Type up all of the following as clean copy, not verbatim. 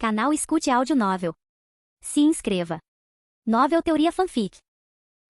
Canal Escute Áudio Novel. Se inscreva. Novel Teoria Fanfic.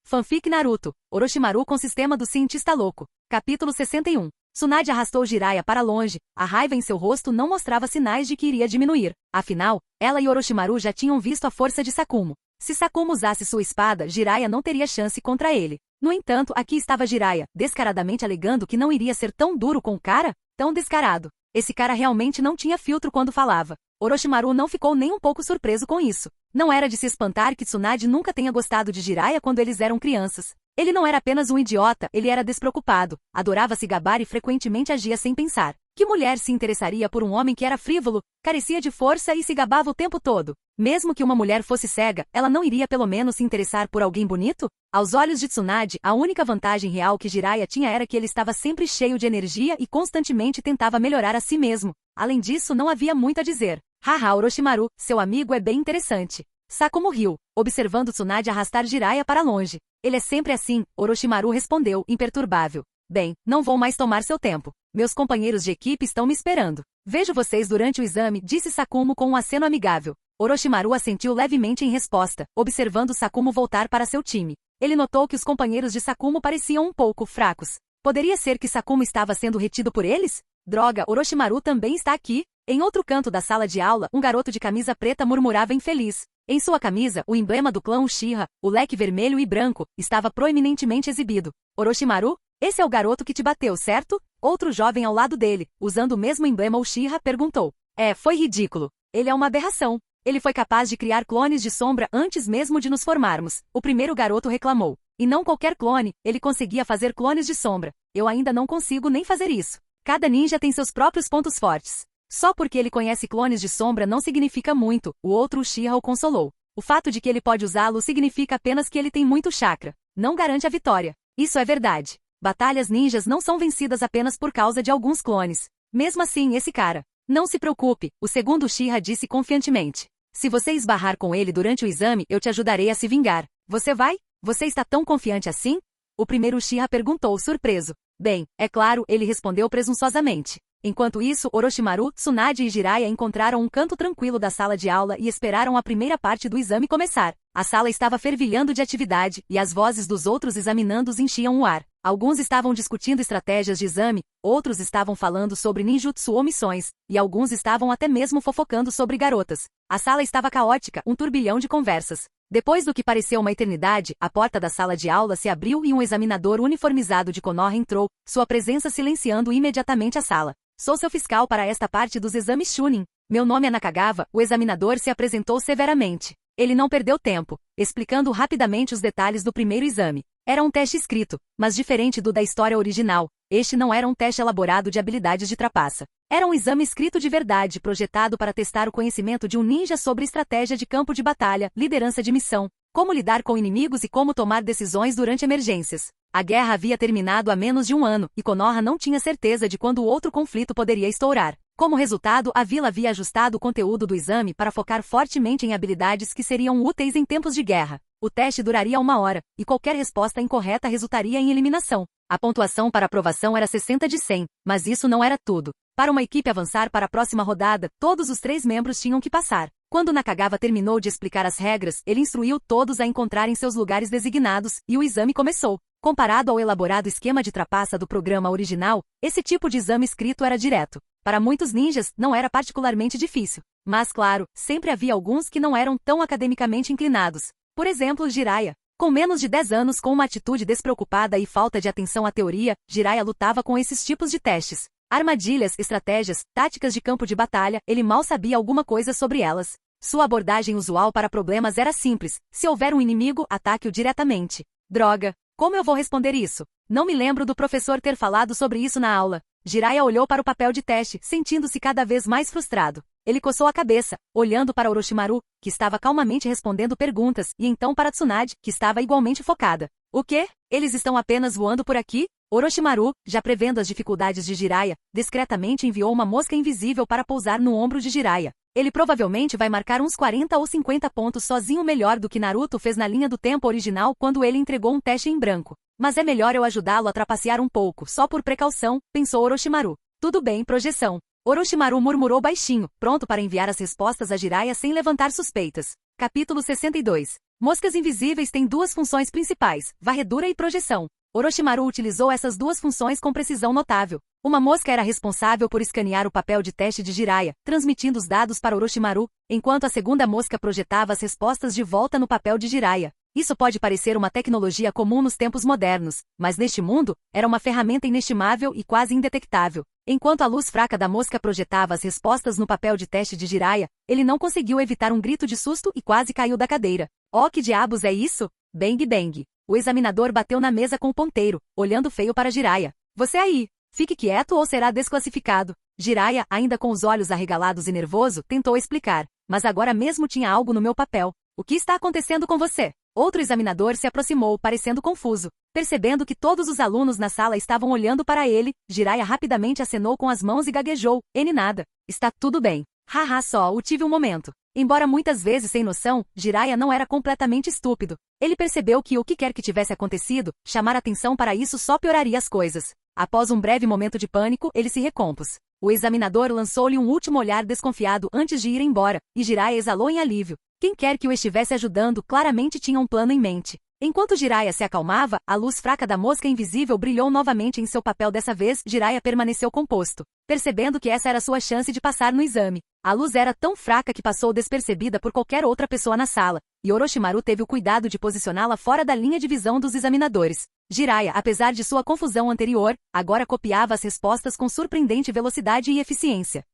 Fanfic Naruto, Orochimaru com sistema do cientista louco. Capítulo 61. Tsunade arrastou Jiraiya para longe, a raiva em seu rosto não mostrava sinais de que iria diminuir. Afinal, ela e Orochimaru já tinham visto a força de Sakumo. Se Sakumo usasse sua espada, Jiraiya não teria chance contra ele. No entanto, aqui estava Jiraiya, descaradamente alegando que não iria ser tão duro com o cara, tão descarado. Esse cara realmente não tinha filtro quando falava. Orochimaru não ficou nem um pouco surpreso com isso. Não era de se espantar que Tsunade nunca tenha gostado de Jiraiya quando eles eram crianças. Ele não era apenas um idiota, ele era despreocupado, adorava se gabar e frequentemente agia sem pensar. Que mulher se interessaria por um homem que era frívolo, carecia de força e se gabava o tempo todo? Mesmo que uma mulher fosse cega, ela não iria pelo menos se interessar por alguém bonito? Aos olhos de Tsunade, a única vantagem real que Jiraiya tinha era que ele estava sempre cheio de energia e constantemente tentava melhorar a si mesmo. Além disso, não havia muito a dizer. Haha, Orochimaru, seu amigo é bem interessante. Sakumo riu, observando Tsunade arrastar Jiraiya para longe. Ele é sempre assim, Orochimaru respondeu, imperturbável. Bem, não vou mais tomar seu tempo. Meus companheiros de equipe estão me esperando. Vejo vocês durante o exame, disse Sakumo com um aceno amigável. Orochimaru assentiu levemente em resposta, observando Sakumo voltar para seu time. Ele notou que os companheiros de Sakumo pareciam um pouco fracos. Poderia ser que Sakumo estava sendo retido por eles? Droga, Orochimaru também está aqui. Em outro canto da sala de aula, um garoto de camisa preta murmurava infeliz. Em sua camisa, o emblema do clã Uchiha, o leque vermelho e branco, estava proeminentemente exibido. Orochimaru? Esse é o garoto que te bateu, certo? Outro jovem ao lado dele, usando o mesmo emblema Uchiha, perguntou. Foi ridículo. Ele é uma aberração. Ele foi capaz de criar clones de sombra antes mesmo de nos formarmos. O primeiro garoto reclamou. E não qualquer clone, ele conseguia fazer clones de sombra. Eu ainda não consigo nem fazer isso. Cada ninja tem seus próprios pontos fortes. Só porque ele conhece clones de sombra não significa muito, o outro Uchiha o consolou. O fato de que ele pode usá-lo significa apenas que ele tem muito chakra. Não garante a vitória. Isso é verdade. Batalhas ninjas não são vencidas apenas por causa de alguns clones. Mesmo assim, esse cara. Não se preocupe, o segundo Uchiha disse confiantemente. Se você esbarrar com ele durante o exame, eu te ajudarei a se vingar. Você vai? Você está tão confiante assim? O primeiro Uchiha perguntou, surpreso. Bem, é claro, ele respondeu presunçosamente. Enquanto isso, Orochimaru, Tsunade e Jiraiya encontraram um canto tranquilo da sala de aula e esperaram a primeira parte do exame começar. A sala estava fervilhando de atividade, e as vozes dos outros examinandos enchiam o ar. Alguns estavam discutindo estratégias de exame, outros estavam falando sobre ninjutsu ou missões, e alguns estavam até mesmo fofocando sobre garotas. A sala estava caótica, um turbilhão de conversas. Depois do que pareceu uma eternidade, a porta da sala de aula se abriu e um examinador uniformizado de Konoha entrou, sua presença silenciando imediatamente a sala. Sou seu fiscal para esta parte dos exames Chunin. Meu nome é Nakagawa, o examinador se apresentou severamente. Ele não perdeu tempo, explicando rapidamente os detalhes do primeiro exame. Era um teste escrito, mas diferente do da história original. Este não era um teste elaborado de habilidades de trapaça. Era um exame escrito de verdade, projetado para testar o conhecimento de um ninja sobre estratégia de campo de batalha, liderança de missão, como lidar com inimigos e como tomar decisões durante emergências. A guerra havia terminado há menos de um ano, e Konoha não tinha certeza de quando o outro conflito poderia estourar. Como resultado, a vila havia ajustado o conteúdo do exame para focar fortemente em habilidades que seriam úteis em tempos de guerra. O teste duraria 1 hora, e qualquer resposta incorreta resultaria em eliminação. A pontuação para aprovação era 60 de 100, mas isso não era tudo. Para uma equipe avançar para a próxima rodada, todos os 3 membros tinham que passar. Quando Nakagawa terminou de explicar as regras, ele instruiu todos a encontrarem seus lugares designados, e o exame começou. Comparado ao elaborado esquema de trapaça do programa original, esse tipo de exame escrito era direto. Para muitos ninjas, não era particularmente difícil. Mas claro, sempre havia alguns que não eram tão academicamente inclinados. Por exemplo, Jiraiya. Com menos de 10 anos, com uma atitude despreocupada e falta de atenção à teoria, Jiraiya lutava com esses tipos de testes. Armadilhas, estratégias, táticas de campo de batalha, ele mal sabia alguma coisa sobre elas. Sua abordagem usual para problemas era simples. Se houver um inimigo, ataque-o diretamente. Droga! Como eu vou responder isso? Não me lembro do professor ter falado sobre isso na aula. Jiraiya olhou para o papel de teste, sentindo-se cada vez mais frustrado. Ele coçou a cabeça, olhando para Orochimaru, que estava calmamente respondendo perguntas, e então para Tsunade, que estava igualmente focada. O quê? Eles estão apenas voando por aqui? Orochimaru, já prevendo as dificuldades de Jiraiya, discretamente enviou uma mosca invisível para pousar no ombro de Jiraiya. Ele provavelmente vai marcar uns 40 ou 50 pontos sozinho, melhor do que Naruto fez na linha do tempo original quando ele entregou um teste em branco. Mas é melhor eu ajudá-lo a trapacear um pouco, só por precaução, pensou Orochimaru. Tudo bem, projeção. Orochimaru murmurou baixinho, pronto para enviar as respostas a Jiraiya sem levantar suspeitas. Capítulo 62. Moscas invisíveis têm duas funções principais, varredura e projeção. Orochimaru utilizou essas duas funções com precisão notável. Uma mosca era responsável por escanear o papel de teste de Jiraiya, transmitindo os dados para Orochimaru, enquanto a segunda mosca projetava as respostas de volta no papel de Jiraiya. Isso pode parecer uma tecnologia comum nos tempos modernos, mas neste mundo, era uma ferramenta inestimável e quase indetectável. Enquanto a luz fraca da mosca projetava as respostas no papel de teste de Jiraiya, ele não conseguiu evitar um grito de susto e quase caiu da cadeira. Oh, que diabos é isso? Bang bang. O examinador bateu na mesa com o ponteiro, olhando feio para Jiraiya. Você aí! Fique quieto ou será desclassificado. Jiraiya, ainda com os olhos arregalados e nervoso, tentou explicar. Mas agora mesmo tinha algo no meu papel. O que está acontecendo com você? Outro examinador se aproximou, parecendo confuso. Percebendo que todos os alunos na sala estavam olhando para ele, Jiraiya rapidamente acenou com as mãos e gaguejou. Nada. Está tudo bem. Haha, só tive um momento. Embora muitas vezes sem noção, Jiraiya não era completamente estúpido. Ele percebeu que o que quer que tivesse acontecido, chamar atenção para isso só pioraria as coisas. Após um breve momento de pânico, ele se recompôs. O examinador lançou-lhe um último olhar desconfiado antes de ir embora, e Jiraiya exalou em alívio. Quem quer que o estivesse ajudando claramente tinha um plano em mente. Enquanto Jiraiya se acalmava, a luz fraca da mosca invisível brilhou novamente em seu papel. Dessa vez, Jiraiya permaneceu composto, percebendo que essa era sua chance de passar no exame. A luz era tão fraca que passou despercebida por qualquer outra pessoa na sala, e Orochimaru teve o cuidado de posicioná-la fora da linha de visão dos examinadores. Jiraiya, apesar de sua confusão anterior, agora copiava as respostas com surpreendente velocidade e eficiência.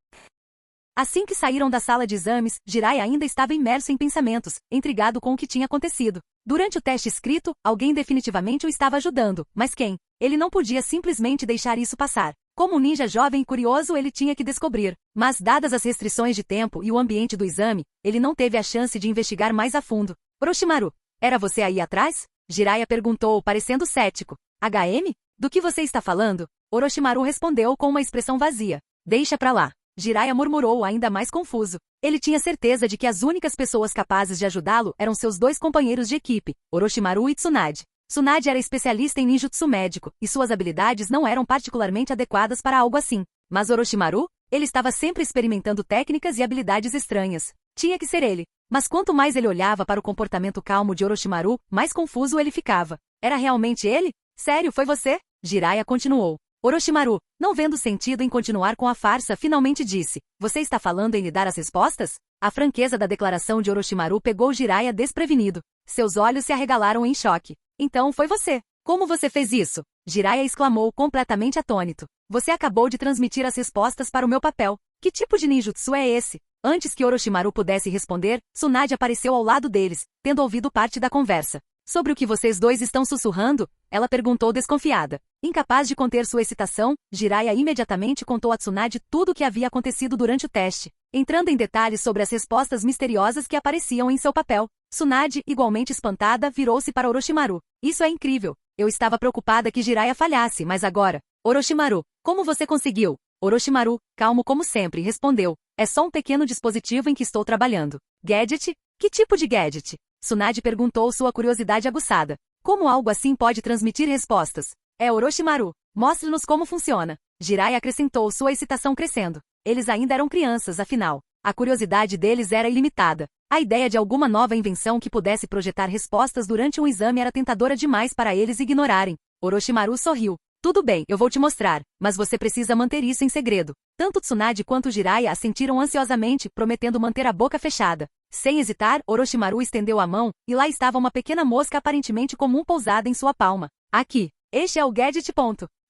Assim que saíram da sala de exames, Jiraiya ainda estava imerso em pensamentos, intrigado com o que tinha acontecido. Durante o teste escrito, alguém definitivamente o estava ajudando, mas quem? Ele não podia simplesmente deixar isso passar. Como um ninja jovem e curioso, ele tinha que descobrir. Mas, dadas as restrições de tempo e o ambiente do exame, ele não teve a chance de investigar mais a fundo. Orochimaru, era você aí atrás? Jiraiya perguntou, parecendo cético. HM? Do que você está falando? Orochimaru respondeu com uma expressão vazia. Deixa pra lá. Jiraiya murmurou, ainda mais confuso. Ele tinha certeza de que as únicas pessoas capazes de ajudá-lo eram seus dois companheiros de equipe, Orochimaru e Tsunade. Tsunade era especialista em ninjutsu médico, e suas habilidades não eram particularmente adequadas para algo assim. Mas Orochimaru? Ele estava sempre experimentando técnicas e habilidades estranhas. Tinha que ser ele. Mas quanto mais ele olhava para o comportamento calmo de Orochimaru, mais confuso ele ficava. Era realmente ele? Sério, foi você? Jiraiya continuou. Orochimaru, não vendo sentido em continuar com a farsa, finalmente disse, você está falando em lhe dar as respostas? A franqueza da declaração de Orochimaru pegou Jiraiya desprevenido. Seus olhos se arregalaram em choque. Então foi você. Como você fez isso? Jiraiya exclamou, completamente atônito. Você acabou de transmitir as respostas para o meu papel. Que tipo de ninjutsu é esse? Antes que Orochimaru pudesse responder, Tsunade apareceu ao lado deles, tendo ouvido parte da conversa. Sobre o que vocês dois estão sussurrando? Ela perguntou desconfiada. Incapaz de conter sua excitação, Jiraiya imediatamente contou a Tsunade tudo o que havia acontecido durante o teste, entrando em detalhes sobre as respostas misteriosas que apareciam em seu papel. Tsunade, igualmente espantada, virou-se para Orochimaru. Isso é incrível. Eu estava preocupada que Jiraiya falhasse, mas agora... Orochimaru, como você conseguiu? Orochimaru, calmo como sempre, respondeu. É só um pequeno dispositivo em que estou trabalhando. Gadget? Que tipo de gadget? Tsunade perguntou, sua curiosidade aguçada. Como algo assim pode transmitir respostas? É Orochimaru. Mostre-nos como funciona. Jiraiya acrescentou, sua excitação crescendo. Eles ainda eram crianças, afinal. A curiosidade deles era ilimitada. A ideia de alguma nova invenção que pudesse projetar respostas durante um exame era tentadora demais para eles ignorarem. Orochimaru sorriu. Tudo bem, eu vou te mostrar, mas você precisa manter isso em segredo. Tanto Tsunade quanto Jiraiya assentiram ansiosamente, prometendo manter a boca fechada. Sem hesitar, Orochimaru estendeu a mão, e lá estava uma pequena mosca aparentemente comum pousada em sua palma. Aqui. Este é o gadget.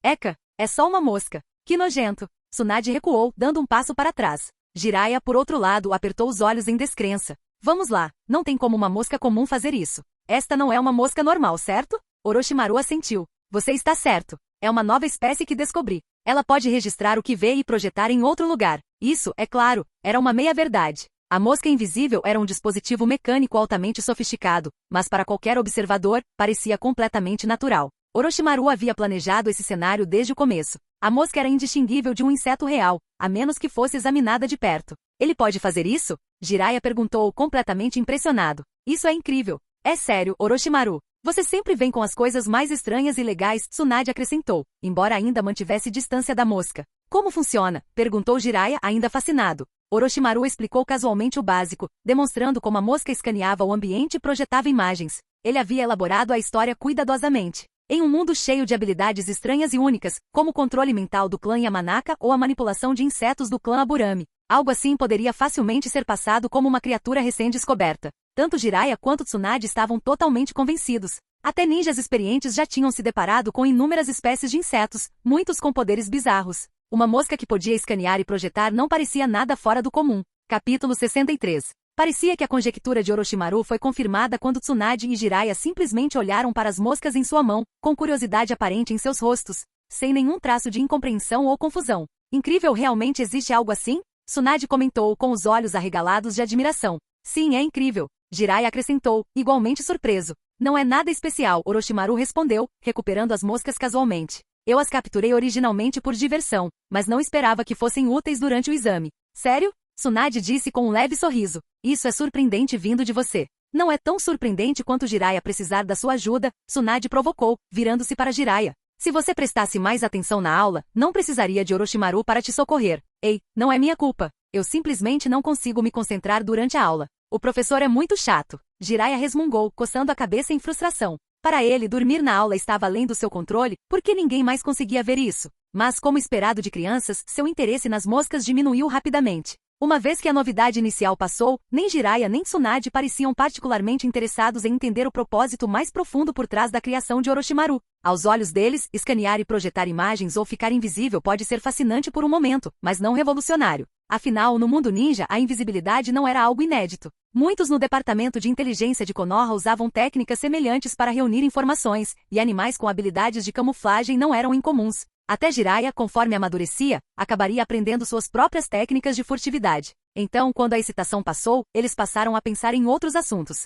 Eca, é só uma mosca. Que nojento. Tsunade recuou, dando um passo para trás. Jiraiya, por outro lado, apertou os olhos em descrença. Vamos lá, não tem como uma mosca comum fazer isso. Esta não é uma mosca normal, certo? Orochimaru assentiu. Você está certo. É uma nova espécie que descobri. Ela pode registrar o que vê e projetar em outro lugar. Isso, é claro, era uma meia-verdade. A mosca invisível era um dispositivo mecânico altamente sofisticado, mas para qualquer observador, parecia completamente natural. Orochimaru havia planejado esse cenário desde o começo. A mosca era indistinguível de um inseto real, a menos que fosse examinada de perto. Ele pode fazer isso? Jiraiya perguntou, completamente impressionado. Isso é incrível. É sério, Orochimaru. Você sempre vem com as coisas mais estranhas e legais, Tsunade acrescentou, embora ainda mantivesse distância da mosca. Como funciona? Perguntou Jiraiya, ainda fascinado. Orochimaru explicou casualmente o básico, demonstrando como a mosca escaneava o ambiente e projetava imagens. Ele havia elaborado a história cuidadosamente. Em um mundo cheio de habilidades estranhas e únicas, como o controle mental do clã Yamanaka ou a manipulação de insetos do clã Aburame, algo assim poderia facilmente ser passado como uma criatura recém-descoberta. Tanto Jiraiya quanto Tsunade estavam totalmente convencidos. Até ninjas experientes já tinham se deparado com inúmeras espécies de insetos, muitos com poderes bizarros. Uma mosca que podia escanear e projetar não parecia nada fora do comum. Capítulo 63. Parecia que a conjectura de Orochimaru foi confirmada quando Tsunade e Jiraiya simplesmente olharam para as moscas em sua mão, com curiosidade aparente em seus rostos, sem nenhum traço de incompreensão ou confusão. Incrível, realmente existe algo assim? Tsunade comentou com os olhos arregalados de admiração. Sim, é incrível. Jiraiya acrescentou, igualmente surpreso. Não é nada especial, Orochimaru respondeu, recuperando as moscas casualmente. Eu as capturei originalmente por diversão, mas não esperava que fossem úteis durante o exame. Sério? Tsunade disse com um leve sorriso. Isso é surpreendente vindo de você. Não é tão surpreendente quanto Jiraiya precisar da sua ajuda, Tsunade provocou, virando-se para Jiraiya. Se você prestasse mais atenção na aula, não precisaria de Orochimaru para te socorrer. Ei, não é minha culpa. Eu simplesmente não consigo me concentrar durante a aula. O professor é muito chato. Jiraiya resmungou, coçando a cabeça em frustração. Para ele, dormir na aula estava além do seu controle, porque ninguém mais conseguia ver isso. Mas, como esperado de crianças, seu interesse nas moscas diminuiu rapidamente. Uma vez que a novidade inicial passou, nem Jiraiya nem Tsunade pareciam particularmente interessados em entender o propósito mais profundo por trás da criação de Orochimaru. Aos olhos deles, escanear e projetar imagens ou ficar invisível pode ser fascinante por um momento, mas não revolucionário. Afinal, no mundo ninja, a invisibilidade não era algo inédito. Muitos no departamento de inteligência de Konoha usavam técnicas semelhantes para reunir informações, e animais com habilidades de camuflagem não eram incomuns. Até Jiraiya, conforme amadurecia, acabaria aprendendo suas próprias técnicas de furtividade. Então, quando a excitação passou, eles passaram a pensar em outros assuntos.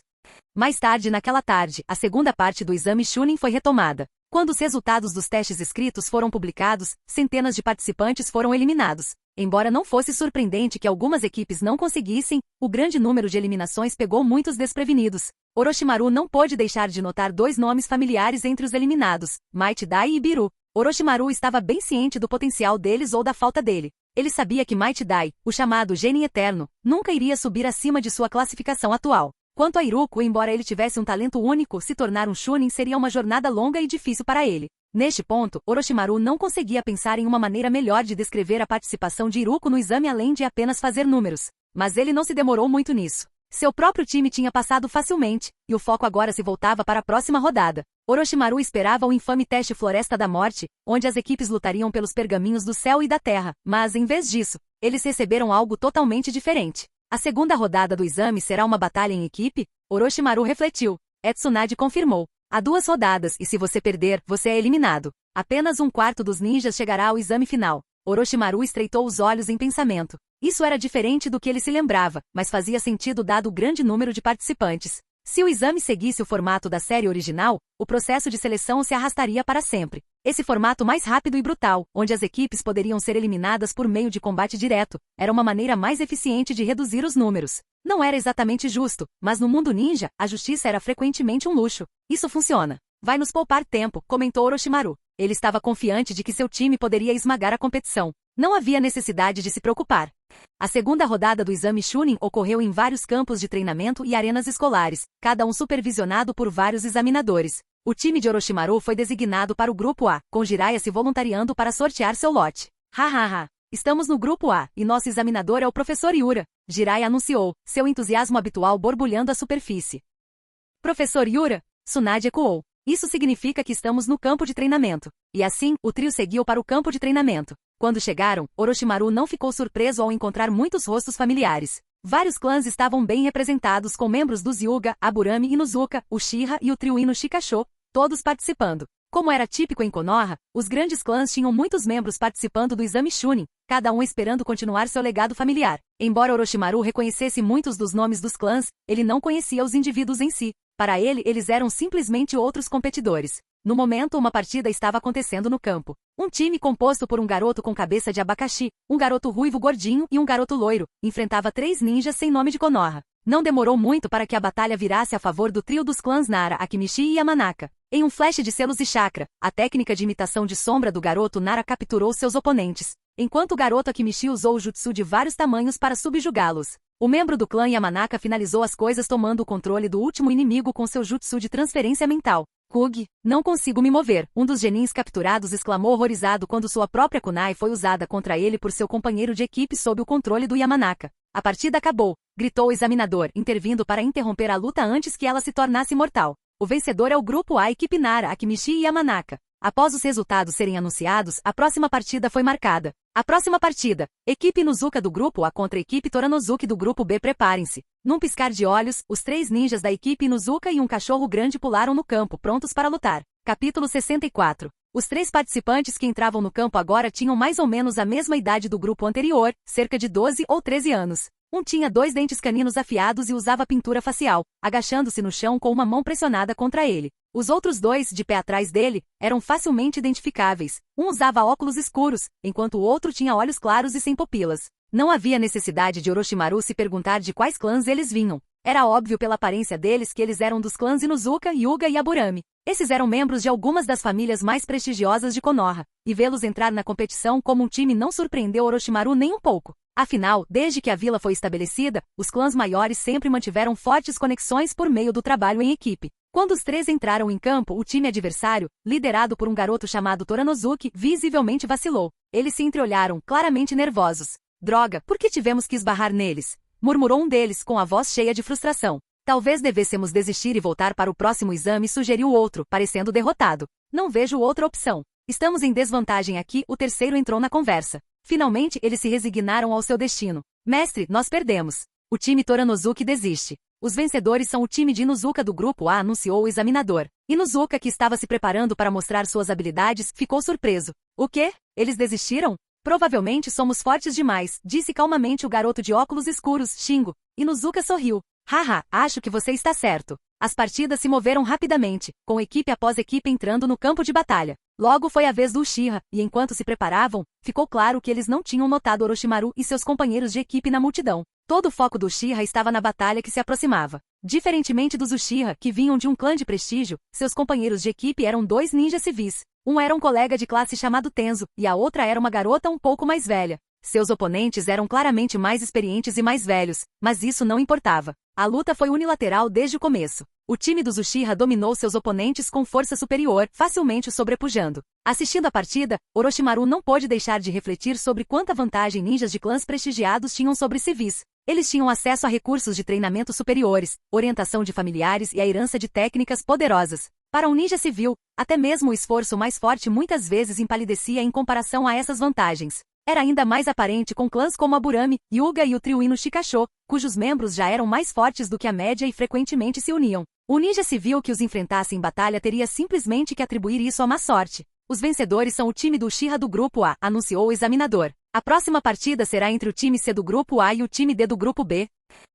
Mais tarde naquela tarde, a segunda parte do exame Chunin foi retomada. Quando os resultados dos testes escritos foram publicados, centenas de participantes foram eliminados. Embora não fosse surpreendente que algumas equipes não conseguissem, o grande número de eliminações pegou muitos desprevenidos. Orochimaru não pôde deixar de notar dois nomes familiares entre os eliminados, Might Dai e Biru. Orochimaru estava bem ciente do potencial deles ou da falta dele. Ele sabia que Might Dai, o chamado Genin Eterno, nunca iria subir acima de sua classificação atual. Quanto a Iruko, embora ele tivesse um talento único, se tornar um Chunin seria uma jornada longa e difícil para ele. Neste ponto, Orochimaru não conseguia pensar em uma maneira melhor de descrever a participação de Iruko no exame além de apenas fazer números. Mas ele não se demorou muito nisso. Seu próprio time tinha passado facilmente, e o foco agora se voltava para a próxima rodada. Orochimaru esperava o infame teste Floresta da Morte, onde as equipes lutariam pelos pergaminhos do céu e da terra, mas, em vez disso, eles receberam algo totalmente diferente. A segunda rodada do exame será uma batalha em equipe? Orochimaru refletiu. Tsunade confirmou. Há 2 rodadas e se você perder, você é eliminado. Apenas 1/4 dos ninjas chegará ao exame final. Orochimaru estreitou os olhos em pensamento. Isso era diferente do que ele se lembrava, mas fazia sentido dado o grande número de participantes. Se o exame seguisse o formato da série original, o processo de seleção se arrastaria para sempre. Esse formato mais rápido e brutal, onde as equipes poderiam ser eliminadas por meio de combate direto, era uma maneira mais eficiente de reduzir os números. Não era exatamente justo, mas no mundo ninja, a justiça era frequentemente um luxo. Isso funciona. Vai nos poupar tempo, comentou Orochimaru. Ele estava confiante de que seu time poderia esmagar a competição. Não havia necessidade de se preocupar. A segunda rodada do exame Chunin ocorreu em vários campos de treinamento e arenas escolares, cada um supervisionado por vários examinadores. O time de Orochimaru foi designado para o Grupo A, com Jiraiya se voluntariando para sortear seu lote. Hahaha. Estamos no Grupo A, e nosso examinador é o Professor Yura, Jiraiya anunciou, seu entusiasmo habitual borbulhando a superfície. Professor Yura? Tsunade ecoou. Isso significa que estamos no campo de treinamento. E assim, o trio seguiu para o campo de treinamento. Quando chegaram, Orochimaru não ficou surpreso ao encontrar muitos rostos familiares. Vários clãs estavam bem representados com membros dos Hyuga, Aburame e Inuzuka, Uchiha e o trio Ino Shikasho, todos participando. Como era típico em Konoha, os grandes clãs tinham muitos membros participando do exame Chunin, cada um esperando continuar seu legado familiar. Embora Orochimaru reconhecesse muitos dos nomes dos clãs, ele não conhecia os indivíduos em si. Para ele, eles eram simplesmente outros competidores. No momento, uma partida estava acontecendo no campo. Um time composto por um garoto com cabeça de abacaxi, um garoto ruivo gordinho e um garoto loiro, enfrentava 3 ninjas sem nome de Konoha. Não demorou muito para que a batalha virasse a favor do trio dos clãs Nara, Akimishi e Yamanaka. Em um flash de selos e chakra, a técnica de imitação de sombra do garoto Nara capturou seus oponentes, enquanto o garoto Akimishi usou o jutsu de vários tamanhos para subjugá-los. O membro do clã Yamanaka finalizou as coisas tomando o controle do último inimigo com seu jutsu de transferência mental. Kugi, não consigo me mover, um dos genins capturados exclamou horrorizado quando sua própria kunai foi usada contra ele por seu companheiro de equipe sob o controle do Yamanaka. A partida acabou, gritou o examinador, intervindo para interromper a luta antes que ela se tornasse mortal. O vencedor é o grupo A, equipe Nara, Akimishi e Yamanaka. Após os resultados serem anunciados, a próxima partida foi marcada. A próxima partida, equipe Inuzuka do grupo A contra a equipe Toranosuke do grupo B. Preparem-se. Num piscar de olhos, os 3 ninjas da equipe Inuzuka e um cachorro grande pularam no campo, prontos para lutar. Capítulo 64. Os 3 participantes que entravam no campo agora tinham mais ou menos a mesma idade do grupo anterior, cerca de 12 ou 13 anos. Um tinha 2 dentes caninos afiados e usava pintura facial, agachando-se no chão com uma mão pressionada contra ele. Os outros 2, de pé atrás dele, eram facilmente identificáveis. Um usava óculos escuros, enquanto o outro tinha olhos claros e sem pupilas. Não havia necessidade de Orochimaru se perguntar de quais clãs eles vinham. Era óbvio pela aparência deles que eles eram dos clãs Inuzuka, Hyuga e Aburame. Esses eram membros de algumas das famílias mais prestigiosas de Konoha, e vê-los entrar na competição como um time não surpreendeu Orochimaru nem um pouco. Afinal, desde que a vila foi estabelecida, os clãs maiores sempre mantiveram fortes conexões por meio do trabalho em equipe. Quando os 3 entraram em campo, o time adversário, liderado por um garoto chamado Toranosuke, visivelmente vacilou. Eles se entreolharam, claramente nervosos. Droga, por que tivemos que esbarrar neles? Murmurou um deles com a voz cheia de frustração. Talvez devêssemos desistir e voltar para o próximo exame, sugeriu o outro, parecendo derrotado. Não vejo outra opção. Estamos em desvantagem aqui, o terceiro entrou na conversa. Finalmente, eles se resignaram ao seu destino. Mestre, nós perdemos. O time Toranosuke desiste. Os vencedores são o time de Inuzuka do grupo A, anunciou o examinador. Inuzuka, que estava se preparando para mostrar suas habilidades, ficou surpreso. O quê? Eles desistiram? Provavelmente somos fortes demais, disse calmamente o garoto de óculos escuros, Shingo. Inuzuka sorriu. Haha, acho que você está certo. As partidas se moveram rapidamente, com equipe após equipe entrando no campo de batalha. Logo foi a vez do Uchiha, e enquanto se preparavam, ficou claro que eles não tinham notado Orochimaru e seus companheiros de equipe na multidão. Todo o foco do Uchiha estava na batalha que se aproximava. Diferentemente dos Uchiha, que vinham de um clã de prestígio, seus companheiros de equipe eram 2 ninjas civis. Um era um colega de classe chamado Tenzo, e a outra era uma garota um pouco mais velha. Seus oponentes eram claramente mais experientes e mais velhos, mas isso não importava. A luta foi unilateral desde o começo. O time dos Uchiha dominou seus oponentes com força superior, facilmente os sobrepujando. Assistindo a partida, Orochimaru não pôde deixar de refletir sobre quanta vantagem ninjas de clãs prestigiados tinham sobre civis. Eles tinham acesso a recursos de treinamento superiores, orientação de familiares e a herança de técnicas poderosas. Para um ninja civil, até mesmo o esforço mais forte muitas vezes empalidecia em comparação a essas vantagens. Era ainda mais aparente com clãs como Aburame, Hyuga e o trio Ino Shikasho, cujos membros já eram mais fortes do que a média e frequentemente se uniam. O ninja civil que os enfrentasse em batalha teria simplesmente que atribuir isso à má sorte. Os vencedores são o time do Uchiha do grupo A, anunciou o examinador. A próxima partida será entre o time C do grupo A e o time D do grupo B.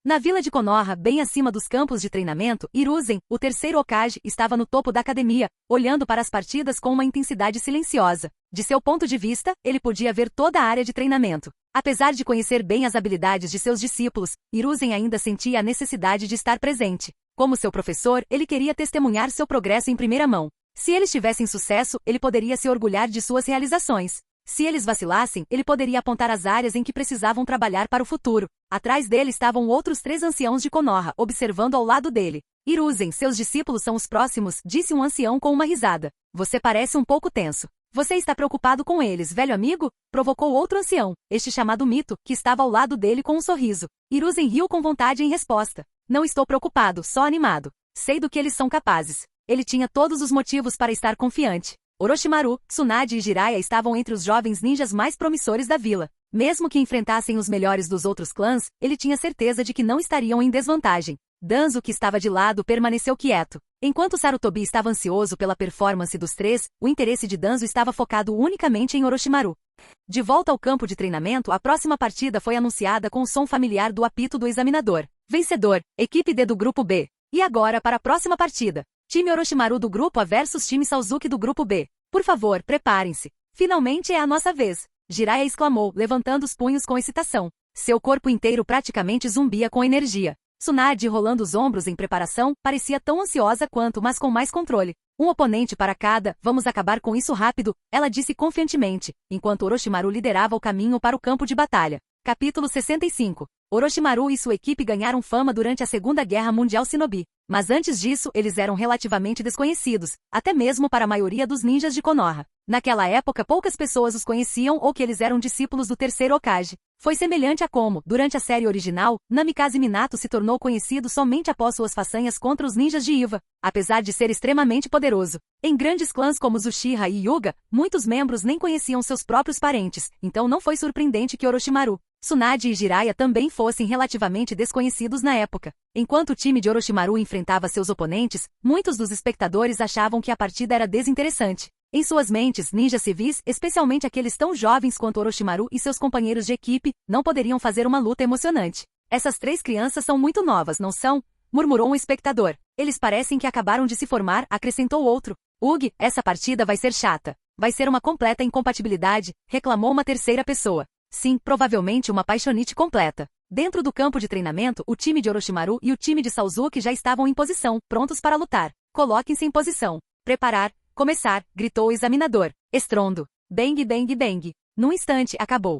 Na vila de Konoha, bem acima dos campos de treinamento, Hiruzen, o terceiro Hokage, estava no topo da academia, olhando para as partidas com uma intensidade silenciosa. De seu ponto de vista, ele podia ver toda a área de treinamento. Apesar de conhecer bem as habilidades de seus discípulos, Hiruzen ainda sentia a necessidade de estar presente. Como seu professor, ele queria testemunhar seu progresso em primeira mão. Se eles tivessem sucesso, ele poderia se orgulhar de suas realizações. Se eles vacilassem, ele poderia apontar as áreas em que precisavam trabalhar para o futuro. Atrás dele estavam outros 3 anciãos de Konoha, observando ao lado dele. Hiruzen, seus discípulos são os próximos, disse um ancião com uma risada. Você parece um pouco tenso. Você está preocupado com eles, velho amigo? Provocou outro ancião, este chamado Mito, que estava ao lado dele com um sorriso. Hiruzen riu com vontade em resposta. Não estou preocupado, só animado. Sei do que eles são capazes. Ele tinha todos os motivos para estar confiante. Orochimaru, Tsunade e Jiraiya estavam entre os jovens ninjas mais promissores da vila. Mesmo que enfrentassem os melhores dos outros clãs, ele tinha certeza de que não estariam em desvantagem. Danzo, que estava de lado, permaneceu quieto. Enquanto Sarutobi estava ansioso pela performance dos 3, o interesse de Danzo estava focado unicamente em Orochimaru. De volta ao campo de treinamento, a próxima partida foi anunciada com o som familiar do apito do examinador. Vencedor, equipe D do grupo B. E agora para a próxima partida. Time Orochimaru do grupo A versus time Sasuke do grupo B. Por favor, preparem-se. Finalmente é a nossa vez. Jiraiya exclamou, levantando os punhos com excitação. Seu corpo inteiro praticamente zumbia com energia. Tsunade, rolando os ombros em preparação, parecia tão ansiosa quanto, mas com mais controle. Um oponente para cada, vamos acabar com isso rápido, ela disse confiantemente, enquanto Orochimaru liderava o caminho para o campo de batalha. Capítulo 65. Orochimaru e sua equipe ganharam fama durante a Segunda Guerra Mundial Shinobi, mas antes disso eles eram relativamente desconhecidos, até mesmo para a maioria dos ninjas de Konoha. Naquela época poucas pessoas os conheciam ou que eles eram discípulos do terceiro Hokage. Foi semelhante a como, durante a série original, Namikaze Minato se tornou conhecido somente após suas façanhas contra os ninjas de Iwa, apesar de ser extremamente poderoso. Em grandes clãs como os Uchiha e Hyuga, muitos membros nem conheciam seus próprios parentes, então não foi surpreendente que Orochimaru, Tsunade e Jiraiya também fossem relativamente desconhecidos na época. Enquanto o time de Orochimaru enfrentava seus oponentes, muitos dos espectadores achavam que a partida era desinteressante. Em suas mentes, ninjas civis, especialmente aqueles tão jovens quanto Orochimaru e seus companheiros de equipe, não poderiam fazer uma luta emocionante. Essas três crianças são muito novas, não são? Murmurou um espectador. Eles parecem que acabaram de se formar, acrescentou outro. Ugh, essa partida vai ser chata. Vai ser uma completa incompatibilidade, reclamou uma terceira pessoa. Sim, provavelmente uma paixonite completa. Dentro do campo de treinamento, o time de Orochimaru e o time de Sasuke já estavam em posição, prontos para lutar. Coloquem-se em posição. Preparar. Começar, gritou o examinador. Estrondo. Bang, bang, bang. Num instante, acabou.